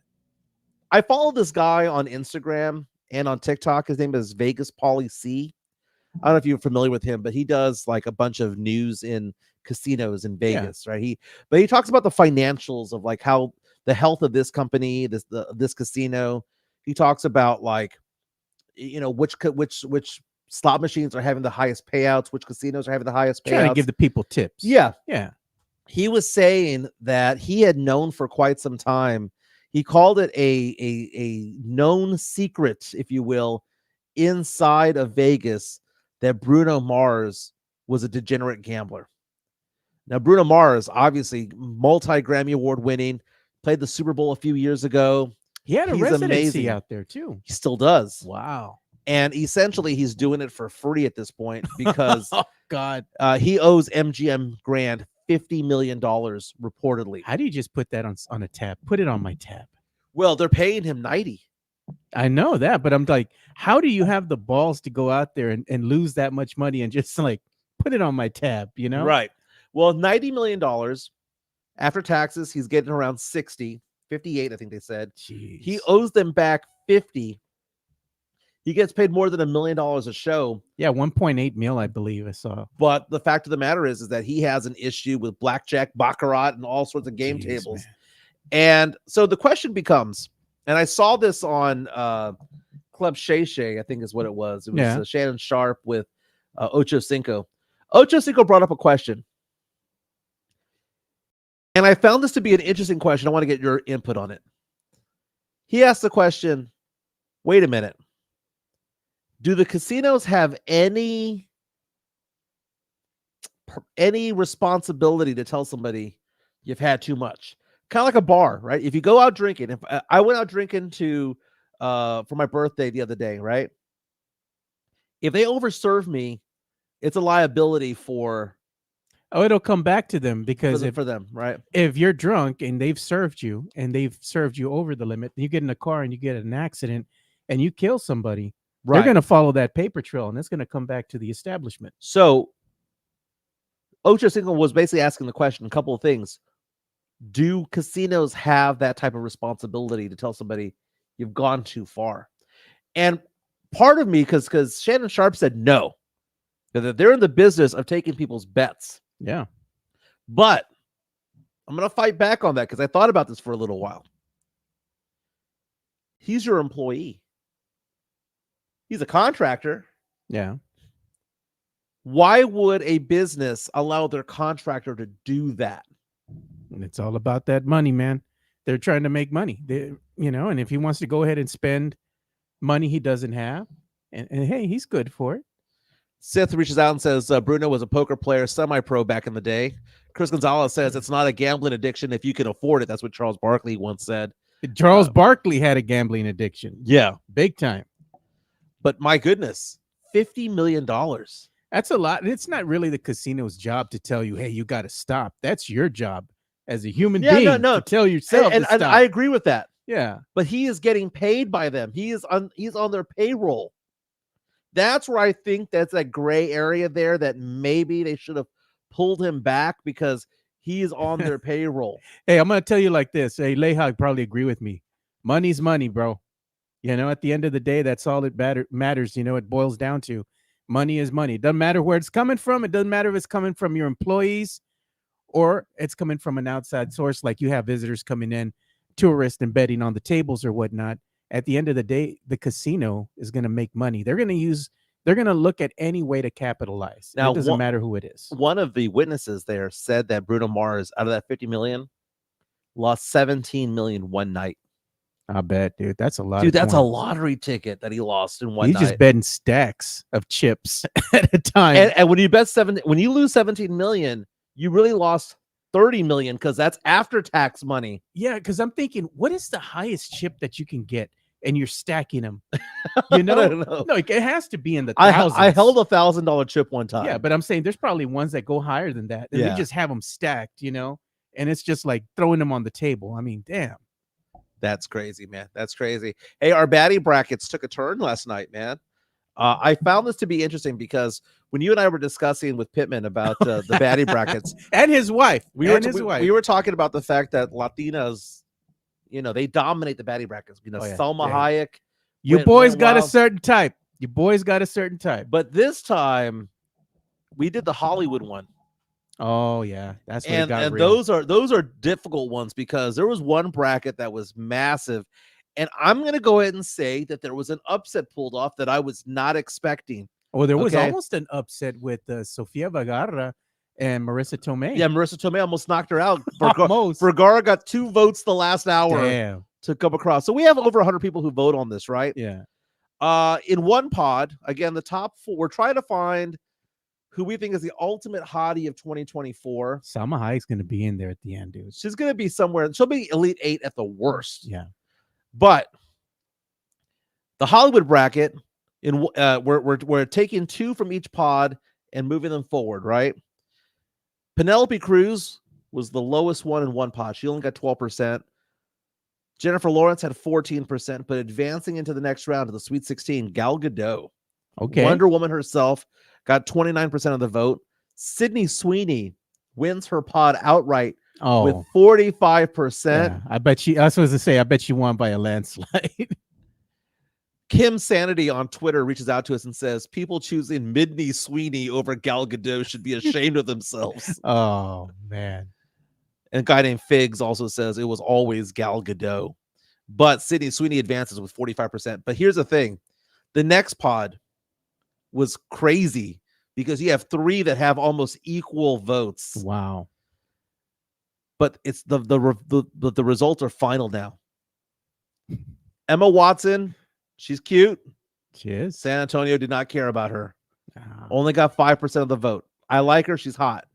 I follow this guy on Instagram and on TikTok. His name is Vegas Pauly C. I don't know if you're familiar with him, but he does like a bunch of news in casinos in Vegas, right? He talks about the financials of like how the health of this company, this casino. He talks about like, you know, which slot machines are having the highest payouts, which casinos are having the highest payouts. Trying to give the people tips. Yeah. Yeah. He was saying that he had known for quite some time. He called it a known secret, if you will, inside of Vegas, that Bruno Mars was a degenerate gambler. Now, Bruno Mars, obviously multi-Grammy Award winning, played the Super Bowl a few years ago. He had a He's residency amazing. out there too. He still does. Wow. And essentially, he's doing it for free at this point because Oh God, he owes MGM Grand $50 million reportedly. how do you just put that on a tab? Put it on my tab. Well, they're paying him 90. I know that, but I'm like, how do you have the balls to go out there and lose that much money and just like put it on my tab, you know? Right. Well, $90 million after taxes, he's getting around 60, 58, I think they said. Jeez. He owes them back 50. He gets paid more than $1 million a show. Yeah, 1.8 mil, I believe I saw. But the fact of the matter is that he has an issue with blackjack, baccarat, and all sorts of game tables. Man. And so the question becomes, and I saw this on Club Shay Shay, I think is what it was. It was Shannon Sharp with Ocho Cinco. Ocho Cinco brought up a question. And I found this to be an interesting question. I want to get your input on it. He asked the question, wait a minute. Do the casinos have any responsibility to tell somebody you've had too much? Kind of like a bar, right? If you go out drinking, if I went out drinking for my birthday the other day, right? If they overserve me, it's a liability for. Oh, it'll come back to them because for them, right? If you're drunk and they've served you over the limit, you get in a car and you get in an accident and you kill somebody, right, they're going to follow that paper trail and it's going to come back to the establishment. So Ocho Cinco was basically asking the question, a couple of things. Do casinos have that type of responsibility to tell somebody you've gone too far? And part of me, because Shannon Sharp said no, that they're in the business of taking people's bets. Yeah. But I'm going to fight back on that because I thought about this for a little while. He's your employee. He's a contractor. Yeah. Why would a business allow their contractor to do that? And it's all about that money, man. They're trying to make money. And if he wants to go ahead and spend money he doesn't have, and hey, he's good for it. Sith reaches out and says Bruno was a poker player, semi-pro back in the day. Chris Gonzalez says it's not a gambling addiction if you can afford it. That's what Charles Barkley once said. Charles Barkley had a gambling addiction. Yeah. Big time. But my goodness, $50 million. That's a lot. It's not really the casino's job to tell you, hey, you got to stop. That's your job as a human being to tell yourself to stop. And I agree with that. Yeah. But he is getting paid by them. He's on their payroll. That's where I think that's that gray area there that maybe they should have pulled him back because he's on their payroll. Hey, I'm going to tell you like this. Hey, Leha probably agree with me. Money's money, bro. At the end of the day, that's all it matters. It boils down to money is money. It doesn't matter where it's coming from. It doesn't matter if it's coming from your employees or it's coming from an outside source, like you have visitors coming in, tourists and betting on the tables or whatnot. At the end of the day, the casino is going to make money. They're going to look at any way to capitalize. Now, it doesn't matter who it is. One of the witnesses there said that Bruno Mars, out of that 50 million, lost 17 million one night. I bet, dude. That's a lot. Dude, that's a lottery ticket that he lost in one night. He's just betting stacks of chips at a time. And when you lose 17 million, you really lost 30 million because that's after tax money. Yeah, because I'm thinking, what is the highest chip that you can get? And you're stacking them. No, it has to be in the thousands. I held $1,000 chip one time. Yeah, but I'm saying there's probably ones that go higher than that. And we just have them stacked, and it's just like throwing them on the table. I mean, damn. That's crazy, man. That's crazy. Hey, our baddie brackets took a turn last night, man. I found this to be interesting because when you and I were discussing with Pittman about the baddie brackets and his wife, we were talking about the fact that Latinas, they dominate the baddie brackets. Selma Hayek. You boys got a certain type. You boys got a certain type. But this time, we did the Hollywood one. Oh yeah, that's what and those are difficult ones because there was one bracket that was massive, and I'm gonna go ahead and say that there was an upset pulled off that I was not expecting. Oh, there was almost an upset with Sofia Vergara and Marissa Tomei. Yeah, Marissa Tomei almost knocked her out. Vergara got 2 votes the last hour to come across. So we have over 100 people who vote on this, right? Yeah. In one pod, again, the top 4, we're trying to find who we think is the ultimate hottie of 2024. Salma Hayek's going to be in there at the end, dude. She's going to be somewhere. She'll be Elite 8 at the worst. Yeah. But the Hollywood bracket, we're taking 2 from each pod and moving them forward, right? Penelope Cruz was the lowest one in one pod. She only got 12%. Jennifer Lawrence had 14%, but advancing into the next round of the Sweet 16, Gal Gadot, Wonder Woman herself, got 29% of the vote. Sydney Sweeney wins her pod outright with 45%. Yeah, I bet she. I was supposed to say, I bet she won by a landslide. Kim Sanity on Twitter reaches out to us and says, people choosing Midney Sweeney over Gal Gadot should be ashamed of themselves. Oh, man. And a guy named Figs also says it was always Gal Gadot. But Sydney Sweeney advances with 45%. But here's the thing. The next pod was crazy because you have 3 that have almost equal votes. Wow. But it's the results are final now. Emma Watson, she's cute. She is. San Antonio did not care about her. Only got 5% of the vote. I like her. She's hot.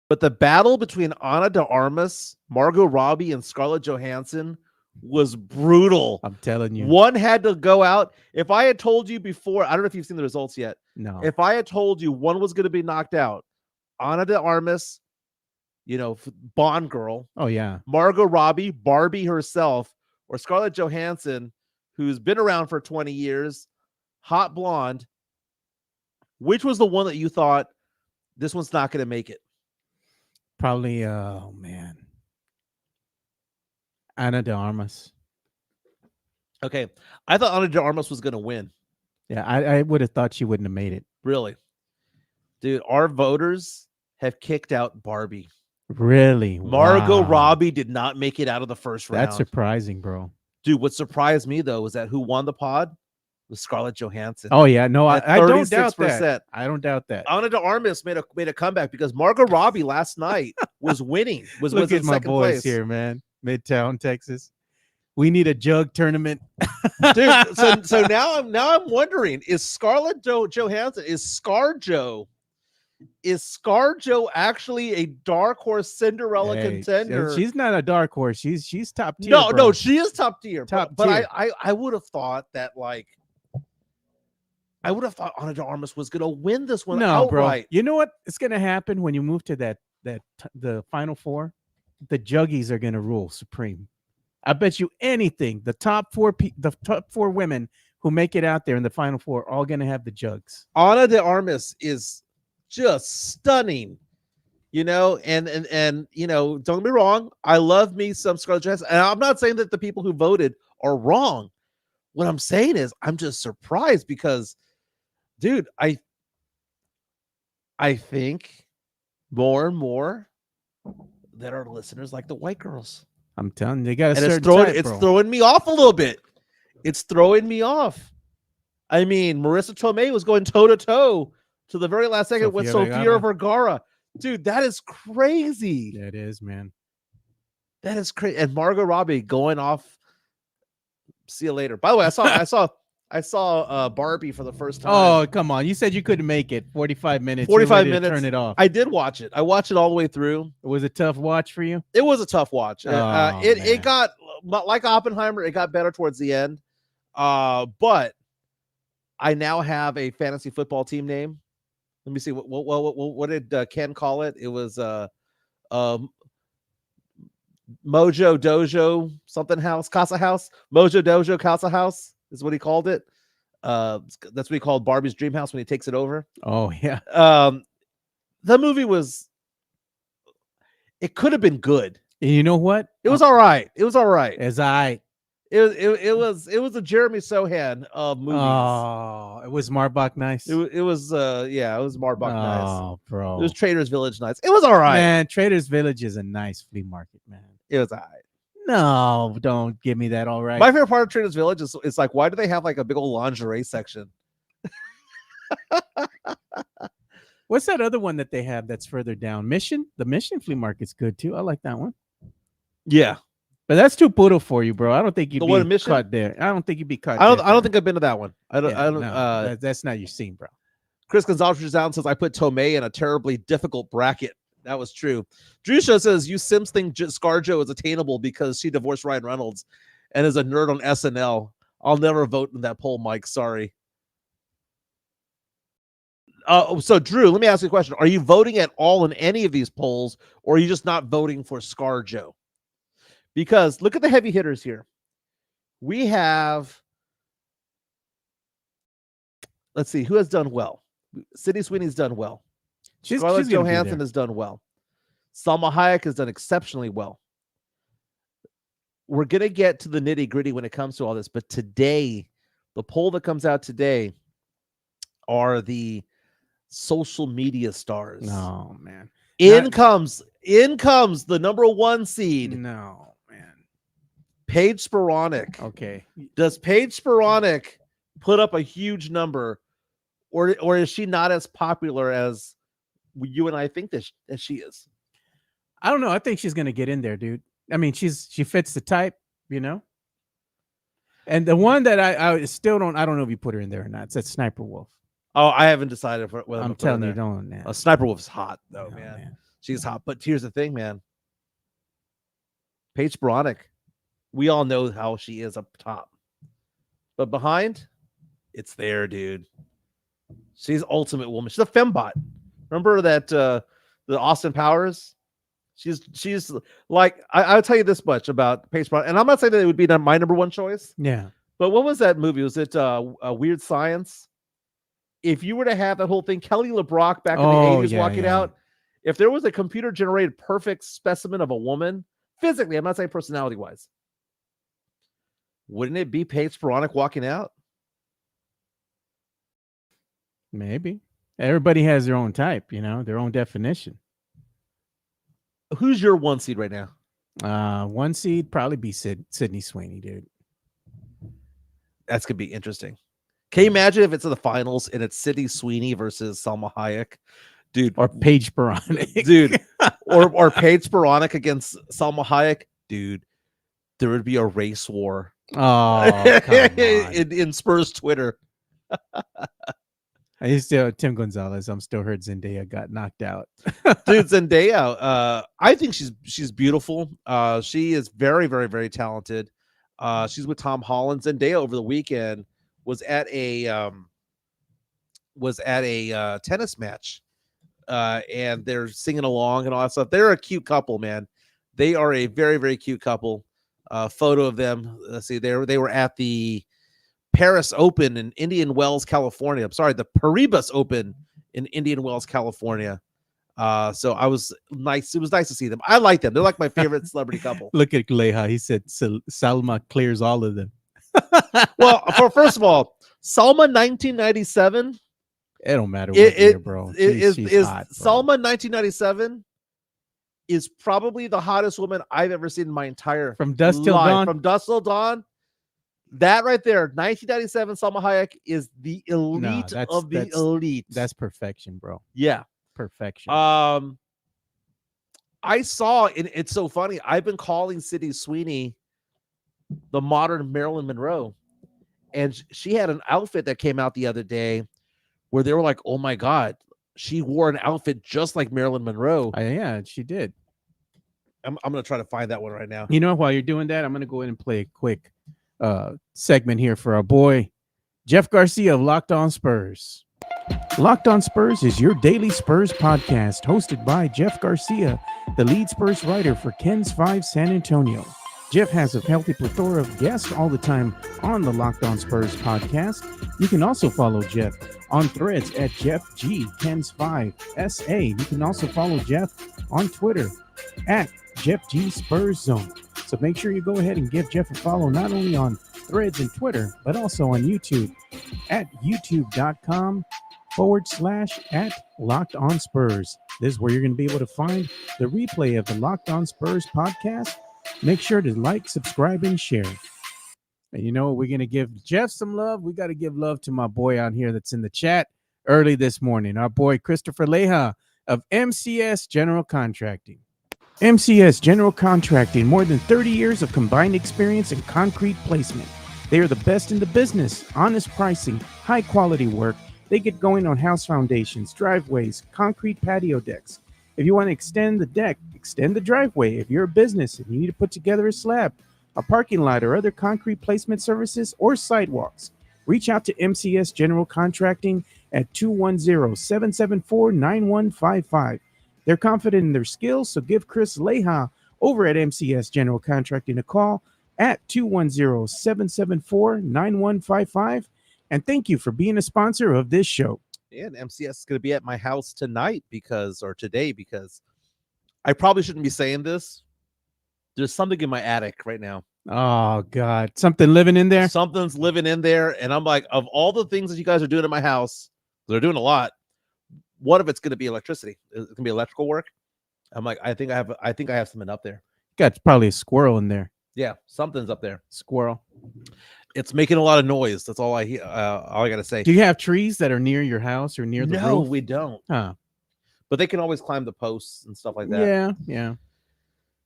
But the battle between Ana de Armas, Margot Robbie, and Scarlett Johansson was brutal. I'm telling you. One had to go out. If I had told you before, I don't know if you've seen the results yet. No. If I had told you one was going to be knocked out, Ana de Armas, Bond girl. Oh, yeah. Margot Robbie, Barbie herself, or Scarlett Johansson, who's been around for 20 years, hot blonde. Which was the one that you thought, this one's not going to make it? Probably, oh, man. Ana de Armas. Okay. I thought Ana de Armas was going to win. Yeah, I would have thought she wouldn't have made it. Really? Dude, our voters have kicked out Barbie. Really? Margot Robbie did not make it out of the first round. That's surprising, bro. Dude, what surprised me, though, was that who won the pod was Scarlett Johansson. Oh, yeah. No, I don't doubt that. I don't doubt that. Ana de Armas made a comeback because Margot Robbie last night was winning. Was Look in at my second boys place here, man. Midtown, Texas. We need a jug tournament. Dude, so now I'm wondering, is Scarlett Johansson, is ScarJo actually a dark horse Cinderella contender? She's not a dark horse. She's top tier. No, she is top tier. Top but tier. I would have thought that Ana de Armas was gonna win this one outright. Bro. You know what? It's gonna happen when you move to the Final Four. The juggies are gonna rule supreme. I bet you anything. The top 4 women who make it out there in the Final Four are all gonna have the jugs. Ana de Armas is just stunning, and don't get me wrong, I love me some Scarlett Johansson, and I'm not saying that the people who voted are wrong. What I'm saying is I'm just surprised because, dude, I think more and more that our listeners like the white girls. I'm telling you, they got a certain type, it's throwing me off a little bit. It's throwing me off. I mean, Marissa Tomei was going toe to toe to the very last second with Sofia Vergara. Dude, that is crazy. That is, man. That is crazy. And Margot Robbie going off. See you later. By the way, I saw Barbie for the first time. Oh, come on. You said you couldn't make it. 45 minutes. 45 minutes. Turn it off. I did watch it. I watched it all the way through. It was a tough watch for you? It was a tough watch. It got, like Oppenheimer, it got better towards the end. But I now have a fantasy football team name. Let me see. What did Ken call it? It was Mojo Dojo something house, Casa House. Mojo Dojo Casa House is what he called it. That's what he called Barbie's Dream House when he takes it over. Oh yeah. The movie it could have been good. And you know what? It was all right. It was all right. As I. It was a Jeremy Sohan of movies. Oh, it was Marbach nice. It was Marbach nice. Oh, bro. It was Trader's Village nice. It was all right. Man, Trader's Village is a nice flea market, man. It was all right. No, don't give me that all right. My favorite part of Trader's Village is like, why do they have like a big old lingerie section? What's that other one that they have that's further down? Mission? The Mission flea market's good too. I like that one. Yeah. But that's too poodle for you, bro. I don't think you'd The one be in Mission? caught there. I don't think you'd be caught I there. don't think I've been to that one. No, that's not your scene, bro. Chris Gonzalez down says I put Tomei in a terribly difficult bracket. That was true. Drew Show says you Sims think ScarJo is attainable because she divorced Ryan Reynolds and is a nerd on SNL. I'll never vote in that poll, Mike. Sorry. So Drew, let me ask you a question. Are you voting at all in any of these polls, or are you just not voting for ScarJo? Because look at the heavy hitters here. We have, let's see, who has done well? Sydney Sweeney's done well. Scarlett Johansson has done well. Salma Hayek has done exceptionally well. We're going to get to the nitty gritty when it comes to all this, but today, the poll that comes out today are the social media stars. No, man. In comes the number one seed. No, man. Paige Spironic. Okay. Does Paige Spironic put up a huge number, or is she not as popular as you and I think that she is? I don't know. I think she's gonna get in there, dude. I mean, she fits the type, you know. And the one that I still don't know if you put her in there or not. It's that Sniper Wolf. Oh, I haven't decided whether I'm telling you, don't. Man. Sniper Wolf is hot though, No, man. She's hot. But here's the thing, man. Paige Spironic, we all know how she is up top, but behind, it's there, dude. She's ultimate woman. She's a fembot. Remember that the Austin Powers? She's like, I'll tell you this much about Paige Spironic, and I'm not saying that it would be my number one choice. Yeah. But what was that movie? Was it a Weird Science? If you were to have that whole thing, Kelly LeBrock back in the 80s walking out, if there was a computer generated perfect specimen of a woman, physically, I'm not saying personality wise, wouldn't it be Paige Spironic walking out? Maybe. Everybody has their own type, you know, their own definition. Who's your one seed right now? One seed probably be Sydney Sweeney, dude. That's gonna be interesting. Can you imagine if it's in the finals and it's Sydney Sweeney versus Salma Hayek, dude, or Paige Spironic, dude, or Paige Spironic against Salma Hayek, dude? There would be a race war. Oh, come on. in Spurs Twitter. I still Tim Gonzalez. I'm still hurt. Zendaya got knocked out. Dude, Zendaya. I think she's beautiful. She is very, very, very talented. She's with Tom Holland. Zendaya over the weekend was at a tennis match, and they're singing along and all that stuff. They're a cute couple, man. They are a very, very cute couple. Photo of them. Let's see, they were at the Paris Open in Indian Wells, California. I'm sorry, the Paribas Open in Indian Wells, California. So it was nice to see them. I like them. They're like my favorite celebrity couple. Look at Leha. He said Salma clears all of them. Well, first of all, Salma 1997. It don't matter what year, bro. She's hot, bro. Salma 1997 is probably the hottest woman I've ever seen in my entire From Dusk Till life. Dawn. From Dusk Till Dawn. That right there, 1997 Salma Hayek is the elite of the elite. That's perfection, bro. Yeah. Perfection. I saw, and it's so funny, I've been calling Sydney Sweeney the modern Marilyn Monroe, and she had an outfit that came out the other day where they were like, oh my God, she wore an outfit just like Marilyn Monroe. Yeah, she did. I'm going to try to find that one right now. You know, while you're doing that, I'm going to go ahead and play a quick segment here for our boy, Jeff Garcia of Locked On Spurs. Locked On Spurs is your daily Spurs podcast hosted by Jeff Garcia, the lead Spurs writer for Ken's 5 San Antonio. Jeff has a healthy plethora of guests all the time on the Locked On Spurs podcast. You can also follow Jeff on Threads at JeffG10s5SA. You can also follow Jeff on Twitter at JeffGSpursZone. So make sure you go ahead and give Jeff a follow not only on Threads and Twitter, but also on YouTube at youtube.com/@LockedOnSpurs. This is where you're going to be able to find the replay of the Locked On Spurs podcast. Make sure to like, subscribe, and share. And you know, we're going to give Jeff some love. We got to give love to my boy on here that's in the chat early this morning. Our boy, Christopher Leja of MCS General Contracting. MCS General Contracting, more than 30 years of combined experience in concrete placement. They are the best in the business, honest pricing, high quality work. They get going on house foundations, driveways, concrete patio decks. If you want to extend the deck, extend the driveway. If you're a business and you need to put together a slab, a parking lot, or other concrete placement services or sidewalks, reach out to MCS General Contracting at 210-774-9155. They're confident in their skills, so give Chris Leja over at MCS General Contracting a call at 210-774-9155. And thank you for being a sponsor of this show. And MCS is going to be at my house today because I probably shouldn't be saying this. There's something in my attic right now. Oh, God. Something living in there? Something's living in there. And I'm like, of all the things that you guys are doing at my house, they're doing a lot. One of it's going to be electricity. It's going to be electrical work. I'm like, I think I have something up there. Got probably a squirrel in there. Yeah, something's up there. Squirrel. It's making a lot of noise. That's all I hear. All I got to say. Do you have trees that are near your house or near the roof? No, we don't. Huh. But they can always climb the posts and stuff like that. Yeah, yeah.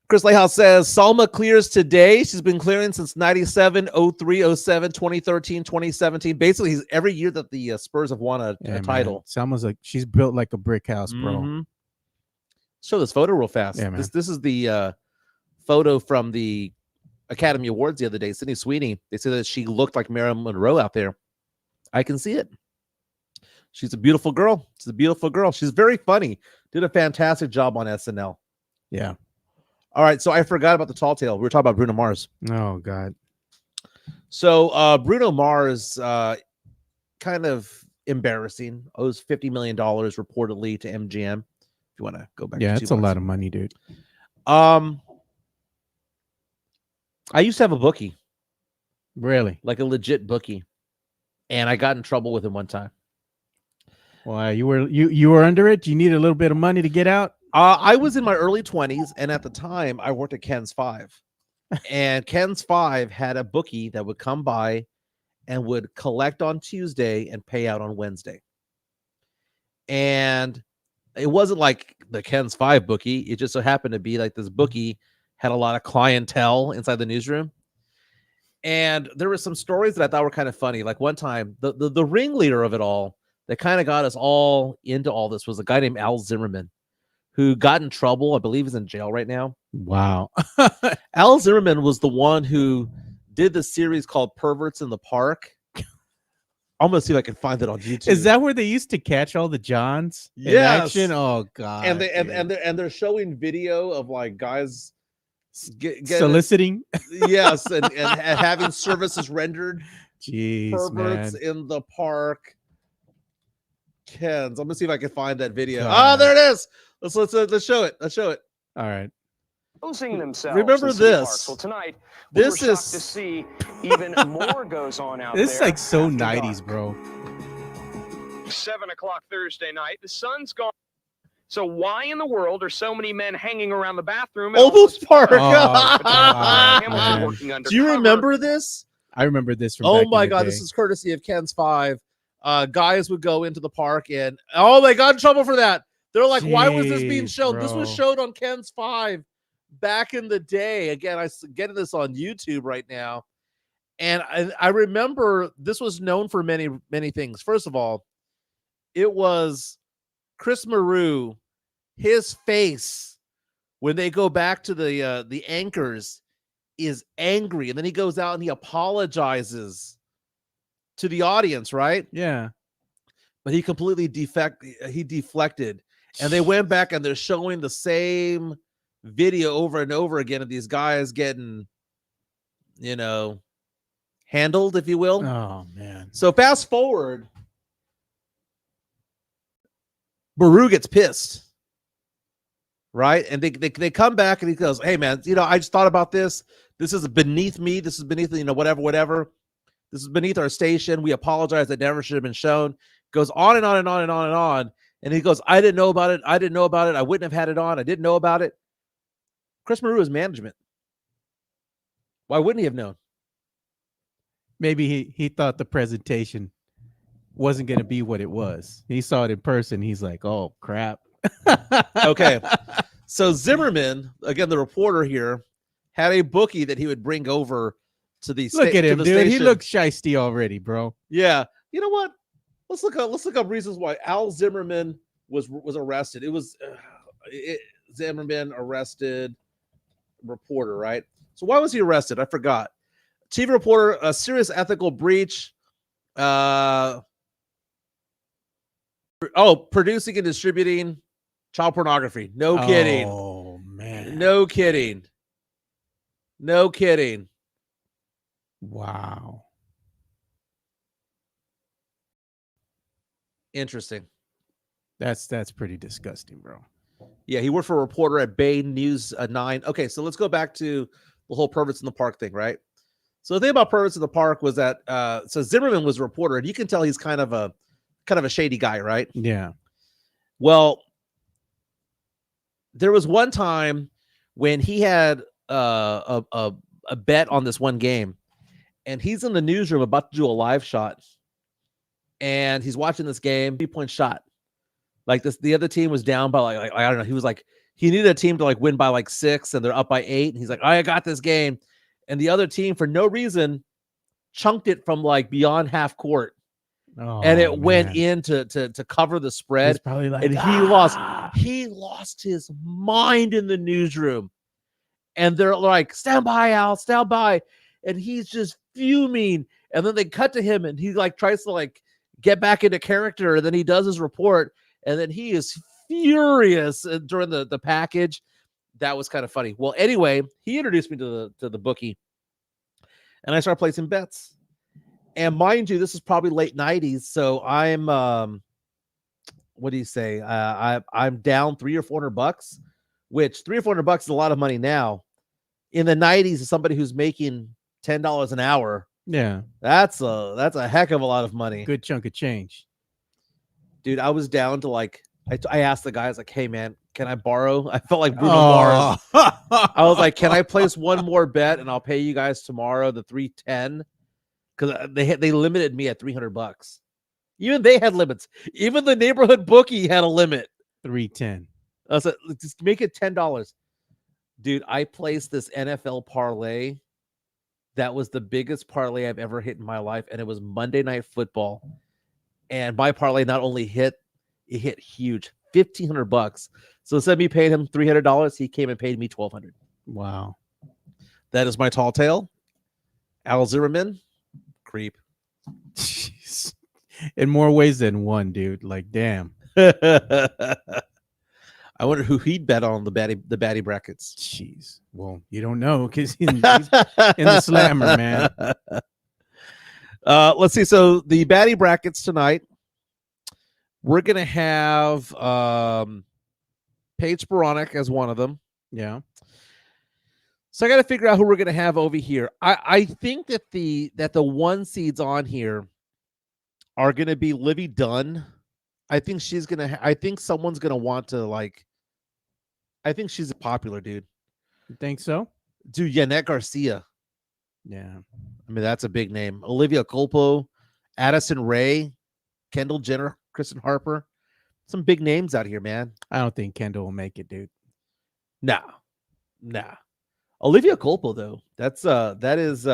Chris Leja says, Salma clears today. She's been clearing since 97, 03, 07, 2013, 2017. Basically, every year that the Spurs have won a title. Salma's like, she's built like a brick house, bro. Mm-hmm. Show this photo real fast. Yeah, this is the photo from the Academy Awards the other day. Sydney Sweeney, they said that she looked like Marilyn Monroe out there. I can see it. She's a beautiful girl. She's a beautiful girl. She's very funny. Did a fantastic job on SNL. Yeah. All right, so I forgot about the tall tale. We were talking about Bruno Mars. Oh, God. So Bruno Mars, kind of embarrassing, owes $50 million reportedly to MGM. If you want to go back. Yeah, it's a lot of money, dude. I used to have a bookie. Really? Like a legit bookie. And I got in trouble with him one time. Why? You were under it? You needed a little bit of money to get out? I was in my early 20s, and at the time, I worked at Ken's 5. And Ken's 5 had a bookie that would come by and would collect on Tuesday and pay out on Wednesday. And it wasn't like the Ken's 5 bookie. It just so happened to be like this bookie had a lot of clientele inside the newsroom. And there were some stories that I thought were kind of funny. Like one time, the ringleader of it all that kind of got us all into all this was a guy named Al Zimmerman, who got in trouble. I believe he's in jail right now. Wow. Al Zimmerman was the one who did the series called Perverts in the Park. I'm going to see if I can find it on YouTube. Is that where they used to catch all the Johns in action? Oh, God. And they're showing video of like guys soliciting. Yes, and having services rendered. Jeez, Perverts man. in the Park. Ken's. I'm gonna see if I can find that video. God. Oh, there it is. Let's show it. Let's show it. All right. Themselves remember this. Well, tonight, this is to see even more goes on out this there. This is like so 90s, bro. 7 o'clock Thursday night. The sun's gone. So why in the world are so many men hanging around the bathroom? Olmos Park. Do you remember this? I remember this from Oh my God, this is courtesy of Ken's 5. Guys would go into the park and they got in trouble for that. They're like, why was this being shown? Bro. This was showed on Ken's 5 back in the day. Again, I'm getting this on YouTube right now. And I remember this was known for many, many things. First of all, it was Chris Maru, his face when they go back to the anchors is angry. And then he goes out and he apologizes to the audience, right? Yeah. But he completely deflected. And they went back and they're showing the same video over and over again of these guys getting handled, if you will. Oh man. So fast forward, Baru gets pissed, right? And they come back and he goes, "Hey man, I just thought about this. This is beneath me. This is beneath, whatever. This is beneath our station. We apologize. That never should have been shown." Goes on and on and on and on and on. And he goes, "I didn't know about it. I didn't know about it. I wouldn't have had it on. I didn't know about it." Chris Maru is management. Why wouldn't he have known? Maybe he thought the presentation wasn't going to be what it was. He saw it in person. He's like, "Oh crap." Okay. So Zimmerman, again, the reporter here, had a bookie that he would bring over to the Look at him, dude. station. He looks shiesty already, bro. Yeah. You know what? Let's look up reasons why Al Zimmerman was arrested. It was Zimmerman arrested reporter, right? So why was he arrested? I forgot. TV reporter, a serious ethical breach. Producing and distributing child pornography. No kidding. Oh man. No kidding. No kidding. Wow. Interesting. That's pretty disgusting, bro. Yeah, he worked for a reporter at Bay News 9. Okay, so let's go back to the whole perverts in the park thing, right? So the thing about perverts in the park was that so Zimmerman was a reporter, and you can tell he's kind of a shady guy, right? Yeah. Well, there was one time when he had a bet on this one game, and he's in the newsroom about to do a live shot, and he's watching this game, 3-point shot. Like the other team was down by like I don't know. He was like, he needed a team to like win by like 6, and they're up by 8. And he's like, I got this game. And the other team, for no reason, chunked it from like beyond half court. Oh, And it went in to cover the spread. He's probably like, And he lost his mind in the newsroom. And they're like, stand by, Al, stand by. And he's just fuming. And then they cut to him, and he like tries to like get back into character. And then he does his report. And then he is furious during the package. That was kind of funny. Well, anyway, he introduced me to the bookie, and I started placing bets. And mind you, this is probably late 90s, so I'm what do you say? I'm down $300 or $400, which $300 or $400 is a lot of money now. In the 90s, as somebody who's making $10 an hour, yeah, that's a heck of a lot of money. Good chunk of change. Dude, I was down to like, I asked the guys like, hey man, can I borrow? I felt like Bruno Mars. I was like, can I place one more bet and I'll pay you guys tomorrow the 310? Because they limited me at $300. Even they had limits. Even the neighborhood bookie had a limit. 310. I said, just make it $10. Dude, I placed this NFL parlay. That was the biggest parlay I've ever hit in my life, and it was Monday Night Football. And my parlay not only hit, it hit huge, $1,500. So instead of me paying him $300, he came and paid me $1,200. Wow. That is my tall tale. Al Zimmerman, creep. Jeez. In more ways than one, dude. Like, damn. I wonder who he'd bet on the baddie brackets. Jeez. Well, you don't know because he's in the slammer, man. Let's see. So the baddie brackets tonight, we're gonna have Paige Sporonic as one of them. Yeah. So I got to figure out who we're gonna have over here. I think that the one seeds on here are gonna be Livy Dunn. I think she's gonna. I think someone's gonna want to like. I think she's a popular dude. You think so? Dude, Yanette Garcia. Yeah. I mean, that's a big name. Olivia Culpo, Addison Rae, Kendall Jenner, Kristen Harper. Some big names out here, man. I don't think Kendall will make it, dude. Nah. Olivia Culpo, though, that is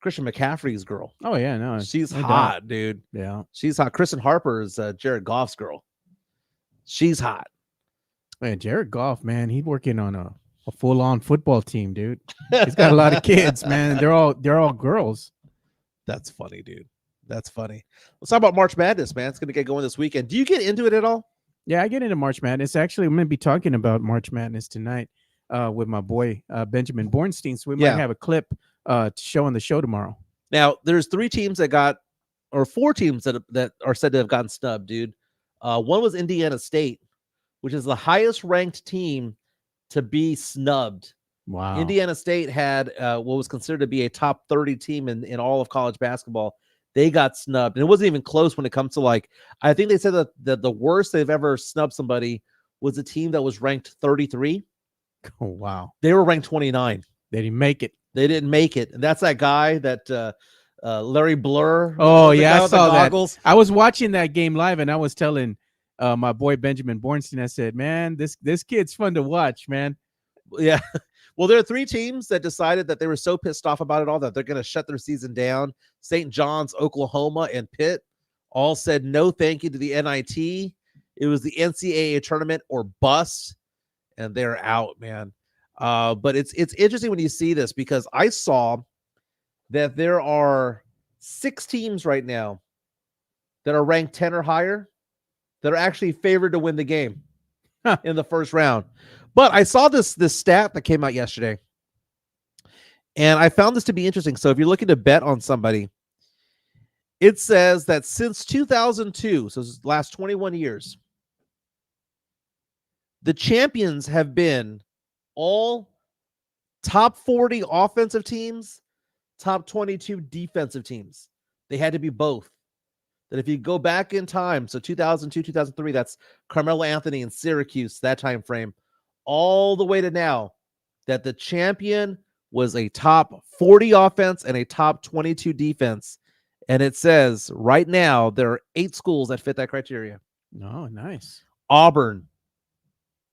Christian McCaffrey's girl. Oh yeah, no, she's hot, dude. Yeah, she's hot. Kristen Harper is Jared Goff's girl. She's hot. Man, Jared Goff, man, he's working on a full-on football team, dude. He's got a lot of kids, man. They're all girls. That's funny, dude. That's funny. Let's talk about March Madness, man. It's gonna get going this weekend. Do you get into it at all? Yeah, I get into March Madness. Actually, I'm gonna be talking about March Madness tonight with my boy Benjamin Bornstein. So we might have a clip show on the show tomorrow. Now, there's 4 teams that are said to have gotten snubbed, dude. One was Indiana State, which is the highest ranked team to be snubbed. Wow. Indiana State had what was considered to be a top 30 team in all of college basketball. They got snubbed, and it wasn't even close when it comes to, like, I think they said that the worst they've ever snubbed somebody was a team that was ranked 33. Oh, wow. They were ranked 29. They didn't make it. They didn't make it. And that's that guy that Larry Blur. Oh, yeah, I with saw the goggles. that. I was watching that game live, and I was telling my boy Benjamin Bornstein, I said, man, this kid's fun to watch, man. Yeah. Well, there are 3 teams that decided that they were so pissed off about it all that they're going to shut their season down. St. John's, Oklahoma, and Pitt all said no thank you to the NIT. It was the NCAA tournament or bust, and they're out, man. But it's interesting when you see this, because I saw that there are 6 teams right now that are ranked 10 or higher that are actually favored to win the game in the first round. But I saw this stat that came out yesterday, and I found this to be interesting. So if you're looking to bet on somebody, it says that since 2002, so this is the last 21 years, the champions have been all top 40 offensive teams, top 22 defensive teams. They had to be both. That if you go back in time, so 2002, 2003, that's Carmelo Anthony in Syracuse, that time frame, all the way to now, that the champion was a top 40 offense and a top 22 defense. And it says right now there are 8 schools that fit that criteria. Oh, nice. Auburn,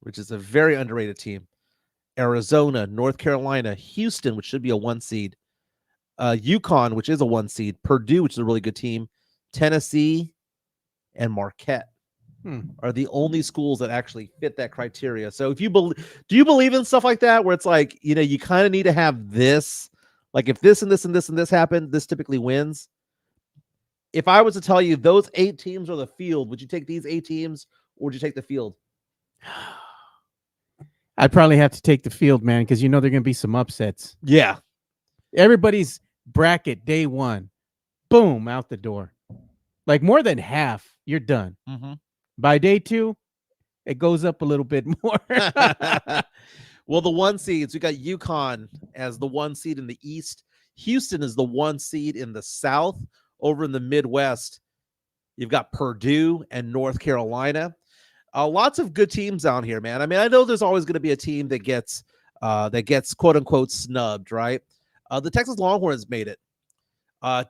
which is a very underrated team. Arizona, North Carolina, Houston, which should be a 1 seed. UConn, which is a 1 seed. Purdue, which is a really good team. Tennessee and Marquette are the only schools that actually fit that criteria. So if you do you believe in stuff like that, where it's like, you kind of need to have this, like if this and this and this and this happen, this typically wins. If I was to tell you those 8 teams are the field, would you take these 8 teams or would you take the field? I'd probably have to take the field, man, because there are going to be some upsets. Yeah. Everybody's bracket day 1, boom, out the door. Like more than half, you're done. Mm-hmm. By day 2, it goes up a little bit more. Well, the 1 seeds, we got UConn as the 1 seed in the East. Houston is the 1 seed in the South. Over in the Midwest, you've got Purdue and North Carolina. Lots of good teams down here, man. I mean, I know there's always going to be a team that gets quote unquote snubbed, right? The Texas Longhorns made it.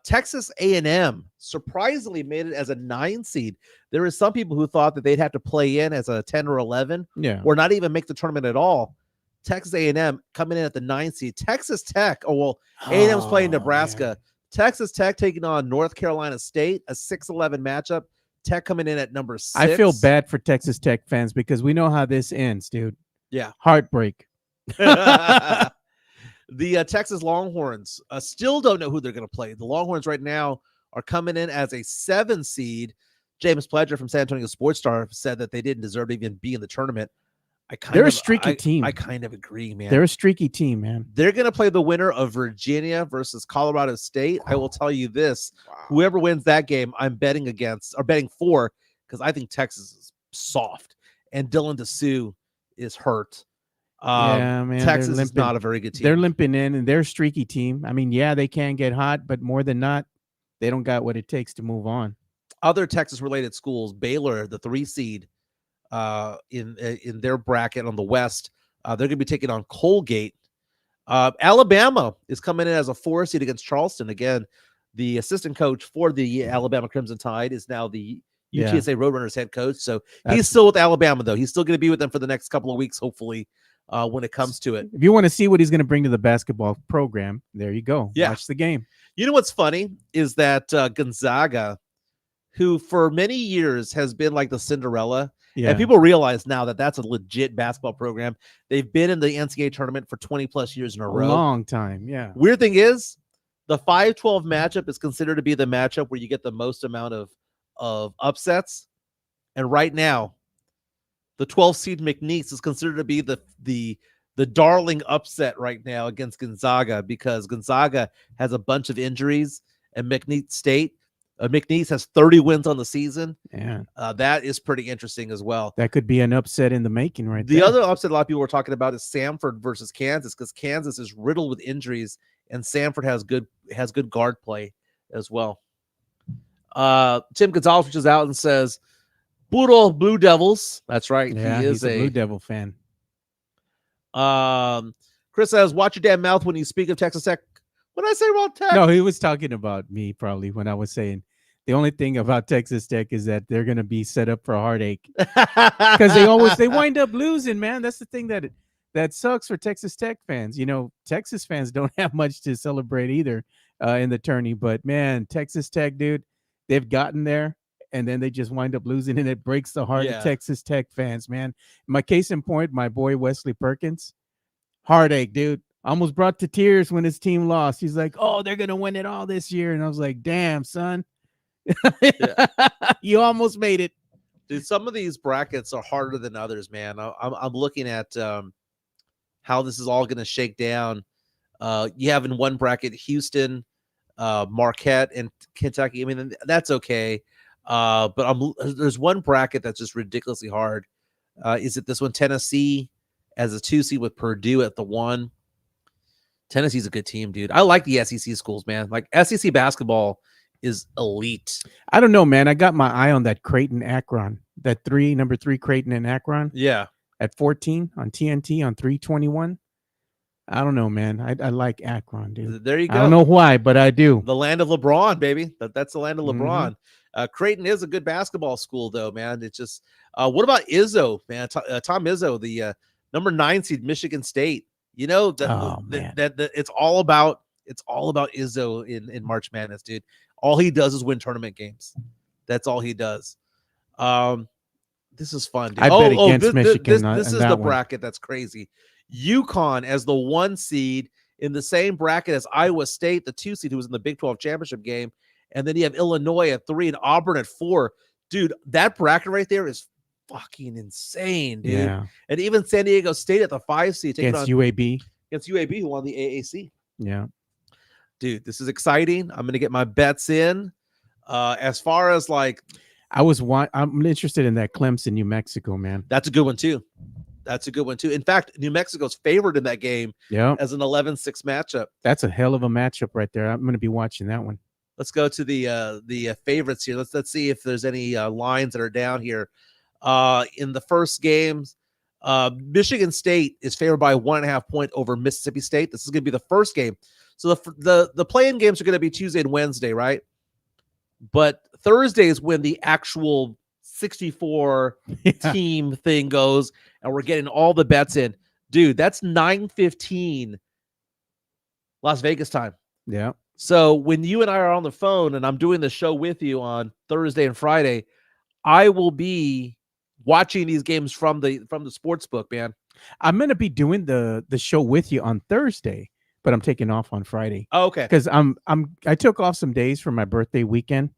Texas A&M surprisingly made it as a 9 seed. There were some people who thought that they'd have to play in as a 10 or 11, or not even make the tournament at all. Texas A&M coming in at the 9 seed. Texas Tech, A&M's playing Nebraska. Man. Texas Tech taking on North Carolina State, a 6-11 matchup. Tech coming in at number 6. I feel bad for Texas Tech fans because we know how this ends, dude. Yeah. Heartbreak. The Texas Longhorns still don't know who they're going to play. The Longhorns right now are coming in as a 7 seed. James Pledger from San Antonio Sports Star said that they didn't deserve to even be in the tournament. They're a streaky team. I kind of agree, man. They're a streaky team, man. They're going to play the winner of Virginia versus Colorado State. I will tell you this. Wow. Whoever wins that game, I'm betting for, because I think Texas is soft. And Dylan DeSue is hurt. Yeah, man. Texas is not a very good team. They're limping in, and they're a streaky team. I mean, yeah, they can get hot, but more than not, they don't got what it takes to move on. Other Texas-related schools, Baylor, the 3 seed, in their bracket on the West, they're going to be taking on Colgate. Alabama is coming in as a 4 seed against Charleston. Again, the assistant coach for the Alabama Crimson Tide is now the UTSA Roadrunners head coach. So he's still with Alabama, though. He's still going to be with them for the next couple of weeks, hopefully, when it comes to it. If you want to see what he's going to bring to the basketball program, there you go. Yeah. Watch the game. You know what's funny is that Gonzaga, who for many years has been like the Cinderella, and people realize now that that's a legit basketball program. They've been in the NCAA tournament for 20 plus years in a row. Long time, yeah. Weird thing is, the 5-12 matchup is considered to be the matchup where you get the most amount of upsets. And right now, the 12 seed McNeese is considered to be the the darling upset right now against Gonzaga, because Gonzaga has a bunch of injuries, and McNeese has 30 wins on the season. Yeah, that is pretty interesting as well. that could be an upset in the making, right The there. other upset a lot of people were talking about is Samford versus Kansas, because Kansas is riddled with injuries, and Samford has good guard play as well. Tim Gonzalez reaches out and says, "Brutal Blue Devils." That's right. Yeah, he is he's a Blue Devil fan. Chris says, "Watch your damn mouth when you speak of Texas Tech." What did I say about Tech? No, he was talking about me probably when I was saying the only thing about Texas Tech is that they're going to be set up for a heartache because they wind up losing, man. That's the thing that sucks for Texas Tech fans. You know, Texas fans don't have much to celebrate either in the tourney, but man, Texas Tech, dude, they've gotten there and then they just wind up losing, and it breaks the heart of Texas Tech fans, man. My case in point, my boy Wesley Perkins, heartache, dude. Almost brought to tears when his team lost. He's like, "Oh, they're gonna win it all this year," and I was like, "Damn, son, you almost made it." Dude, some of these brackets are harder than others, man. I'm looking at how this is all going to shake down. You have in one bracket Houston, Marquette, and Kentucky. I mean, that's okay. But there's one bracket that's just ridiculously hard. Is it this one? Tennessee as a 2 seed with Purdue at the 1. Tennessee's a good team, dude. I like the SEC schools, man. Like, SEC basketball is elite. I don't know, man. I got my eye on that Creighton Akron, number 3 Creighton and Akron. Yeah. At 14 on TNT on 321. I don't know, man. I like Akron, dude. There you go. I don't know why, but I do. The land of LeBron, baby. That's the land of LeBron. Creighton is a good basketball school, though, man. It's just, what about Izzo, man? Tom Izzo, the number 9 seed, Michigan State. You know that it's all about Izzo in March Madness, dude. All he does is win tournament games. That's all he does. This is fun, dude. I bet against Michigan. This is the bracket that's crazy. UConn as the 1 seed in the same bracket as Iowa State, the 2 seed who was in the Big 12 championship game, and then you have Illinois at 3 and Auburn at 4. Dude, that bracket right there is fucking insane, dude. Yeah. And even San Diego State at the 5 seed against UAB. Against UAB, who won the AAC. Yeah. Dude, this is exciting. I'm gonna get my bets in. As far as like, I'm interested in that Clemson, New Mexico, man. That's a good one too. In fact, New Mexico's favored in that game as an 11-6 matchup. That's a hell of a matchup right there. I'm gonna be watching that one. Let's go to the favorites here. Let's see if there's any lines that are down here. In the first games, Michigan State is favored by 1.5 point over Mississippi State. This is going to be the first game. So the play-in games are going to be Tuesday and Wednesday, right? But Thursday is when the actual 64 team thing goes, and we're getting all the bets in. Dude, that's 9:15 Las Vegas time. Yeah. So when you and I are on the phone and I'm doing the show with you on Thursday and Friday, I will be watching these games from the sports book, man. I'm gonna be doing the show with you on Thursday, but I'm taking off on Friday. Oh, okay. Because I took off some days for my birthday weekend,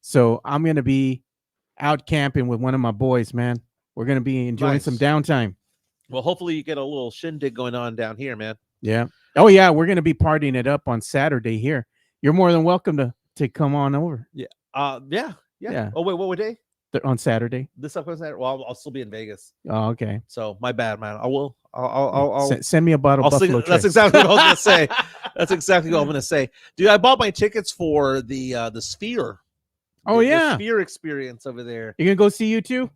so I'm gonna be out camping with one of my boys, man. We're gonna be enjoying some downtime. Well, hopefully you get a little shindig going on down here, man. Yeah. Oh yeah, we're gonna be partying it up on Saturday here. You're more than welcome to come on over. Yeah. Yeah. Oh wait, what day? On Saturday. This upcoming Saturday. Well, I'll still be in Vegas. Oh, okay. So my bad, man. I'll send me a bottle of Buffalo Trace. That's exactly what I was gonna say. That's exactly what I'm gonna say. Dude, I bought my tickets for the Sphere. Oh, the Sphere experience over there. You gonna go see U2?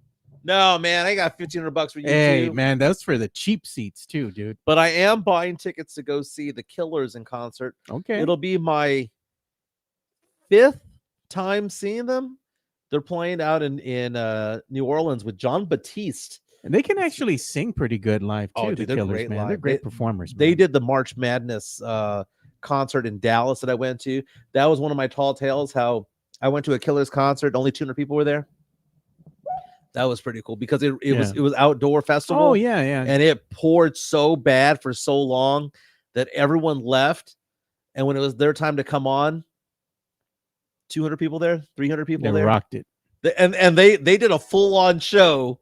No, man, I got $1,500 for you. Hey, man, that's for the cheap seats too, dude. But I am buying tickets to go see the Killers in concert. Okay. It'll be my 5th time seeing them. They're playing out in New Orleans with John Batiste. And they can actually sing pretty good live too. Oh, dude, the they're Killers, great man. live. They're great performers. Man. They did the March Madness concert in Dallas that I went to. That was one of my tall tales. How I went to a Killers concert, only 200 people were there. That was pretty cool because it was outdoor festival. Oh yeah, and it poured so bad for so long that everyone left. And when it was their time to come on, 200 people there, 300 people there. Rocked it. And they did a full on show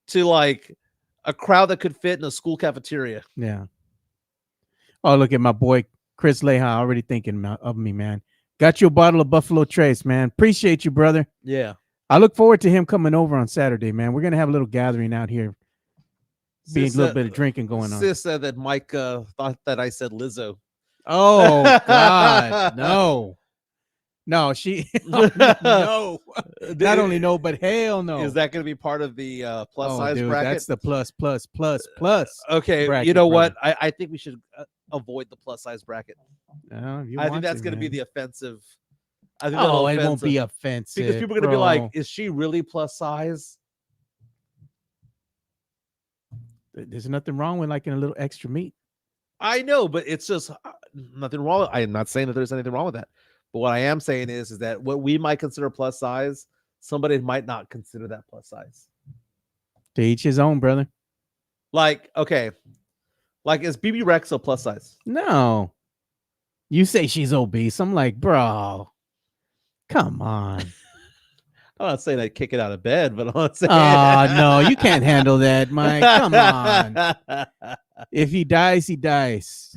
to like A crowd that could fit in a school cafeteria. Yeah. Oh, look at my boy Chris Leha already thinking of me, man. Got you a bottle of Buffalo Trace, man. Appreciate you, brother. Yeah. I look forward to him coming over on Saturday, man. We're gonna have a little gathering out here. Be a little bit of drinking going on. Sis said that Mike thought that I said Lizzo. Oh God, no. No, she no. Not only no, but hell no. Is that going to be part of the plus size dude, bracket? That's the plus. Okay, bracket, you know what? brother. I think we should avoid the plus size bracket. I think that's going to be the offensive. I think it won't be offensive because people are going to be like, "Is she really plus size?" There's nothing wrong with liking a little extra meat. I know, but it's just nothing wrong. I am not saying that there's anything wrong with that. But what I am saying is that what we might consider plus size, somebody might not consider that plus size. To each his own, brother. Like, okay. Like, is BB Rex a plus size? No. You say she's obese. I'm like, bro, come on. I'm not saying I'd kick it out of bed, but I'm not saying. Oh, no, you can't handle that, Mike. Come on. If he dies, he dies.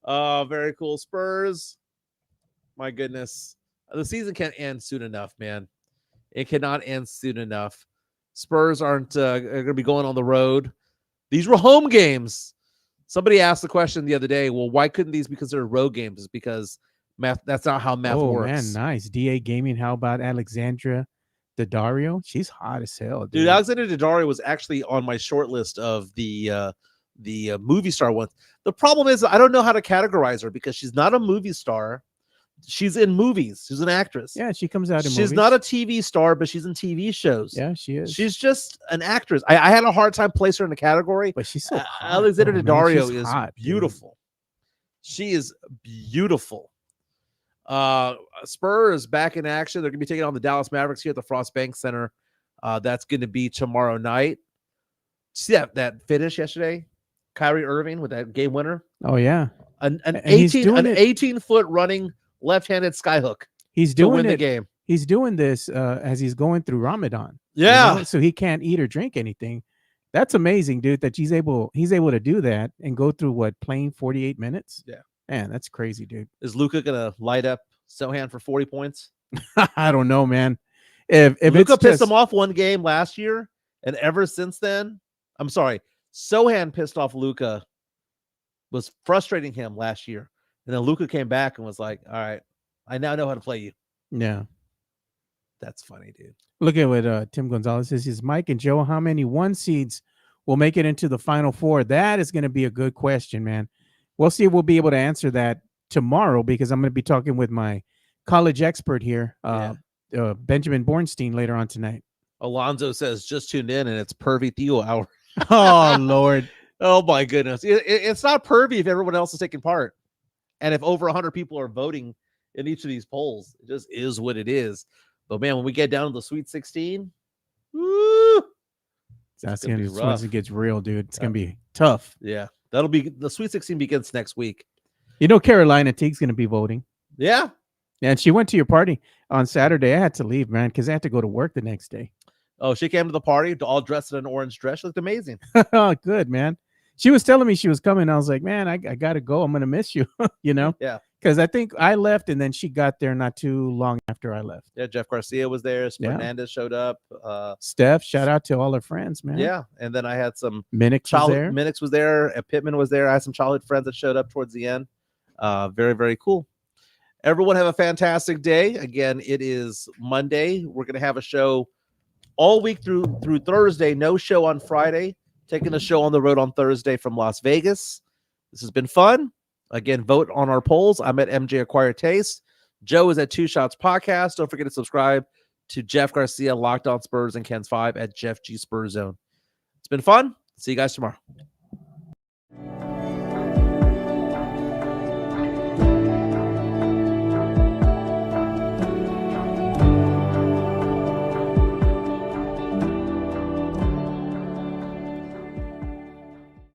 Oh, very cool. Spurs. My goodness. The season can't end soon enough, man. It cannot end soon enough. Spurs aren't going to be going on the road. These were home games. Somebody asked the question the other day, well, why couldn't these be considered road games? It's because math. That's not how math works. Man, nice. DA Gaming. How about Alexandra Daddario? She's hot as hell, dude. Alexandra Daddario was actually on my short list of the movie star ones. The problem is I don't know how to categorize her because she's not a movie star. She's in movies. She's an actress. Yeah, she comes out in movies. She's not a TV star, but she's in TV shows. Yeah, she is. She's just an actress. I had a hard time placing her in the category. But she's so hot. Alexandra Daddario is hot, beautiful. Dude. She is beautiful. Spurs back in action. They're going to be taking on the Dallas Mavericks here at the Frost Bank Center. That's going to be tomorrow night. See that finish yesterday? Kyrie Irving with that game winner. Oh yeah, an 18-foot running left-handed skyhook. He's doing the game. He's doing this as he's going through Ramadan. Yeah, you know? So he can't eat or drink anything. That's amazing, dude. That he's able to do that and go through playing 48 minutes. Yeah, man, that's crazy, dude. Is Luka gonna light up Sohan for 40 points? I don't know, man. If Luka pissed him off one game last year, and ever since then, I'm sorry. Sohan pissed off Luka, was frustrating him last year. And then Luka came back and was like, all right, I now know how to play you. Yeah. That's funny, dude. Look at what Tim Gonzalez says. Is Mike and Joe, how many 1 seeds will make it into the Final Four? That is going to be a good question, man. We'll see if we'll be able to answer that tomorrow because I'm going to be talking with my college expert here, Benjamin Bornstein, later on tonight. Alonzo says, just tuned in and it's Pervy Theo hour. Oh, Lord. Oh, my goodness. It's not pervy if everyone else is taking part. And if over 100 people are voting in each of these polls, it just is what it is. But, man, when we get down to the Sweet 16, woo, that's going to be rough. Once it gets real, dude. It's going to be tough. Yeah. That'll be – the Sweet 16 begins next week. You know Carolina Teague's going to be voting. Yeah. And she went to your party on Saturday. I had to leave, man, because I had to go to work the next day. Oh, she came to the party all dressed in an orange dress. She looked amazing. Oh, good, man. She was telling me she was coming. I was like, man, I got to go. I'm going to miss you, you know? Yeah. Because I think I left, and then she got there not too long after I left. Yeah, Jeff Garcia was there. Fernandez showed up. Steph, shout out to all her friends, man. Yeah, and then I had some Minix was there. Pittman was there. I had some childhood friends that showed up towards the end. Very, very cool. Everyone have a fantastic day. Again, it is Monday. We're going to have a show all week through Thursday. No show on Friday. Taking a show on the road on Thursday from Las Vegas. This has been fun. Again, vote on our polls. I'm at MJ Acquired Taste. Joe is at Two Shots Podcast. Don't forget to subscribe to Jeff Garcia, Locked On Spurs, and Ken's 5 at Jeff G Spurs Zone. It's been fun. See you guys tomorrow.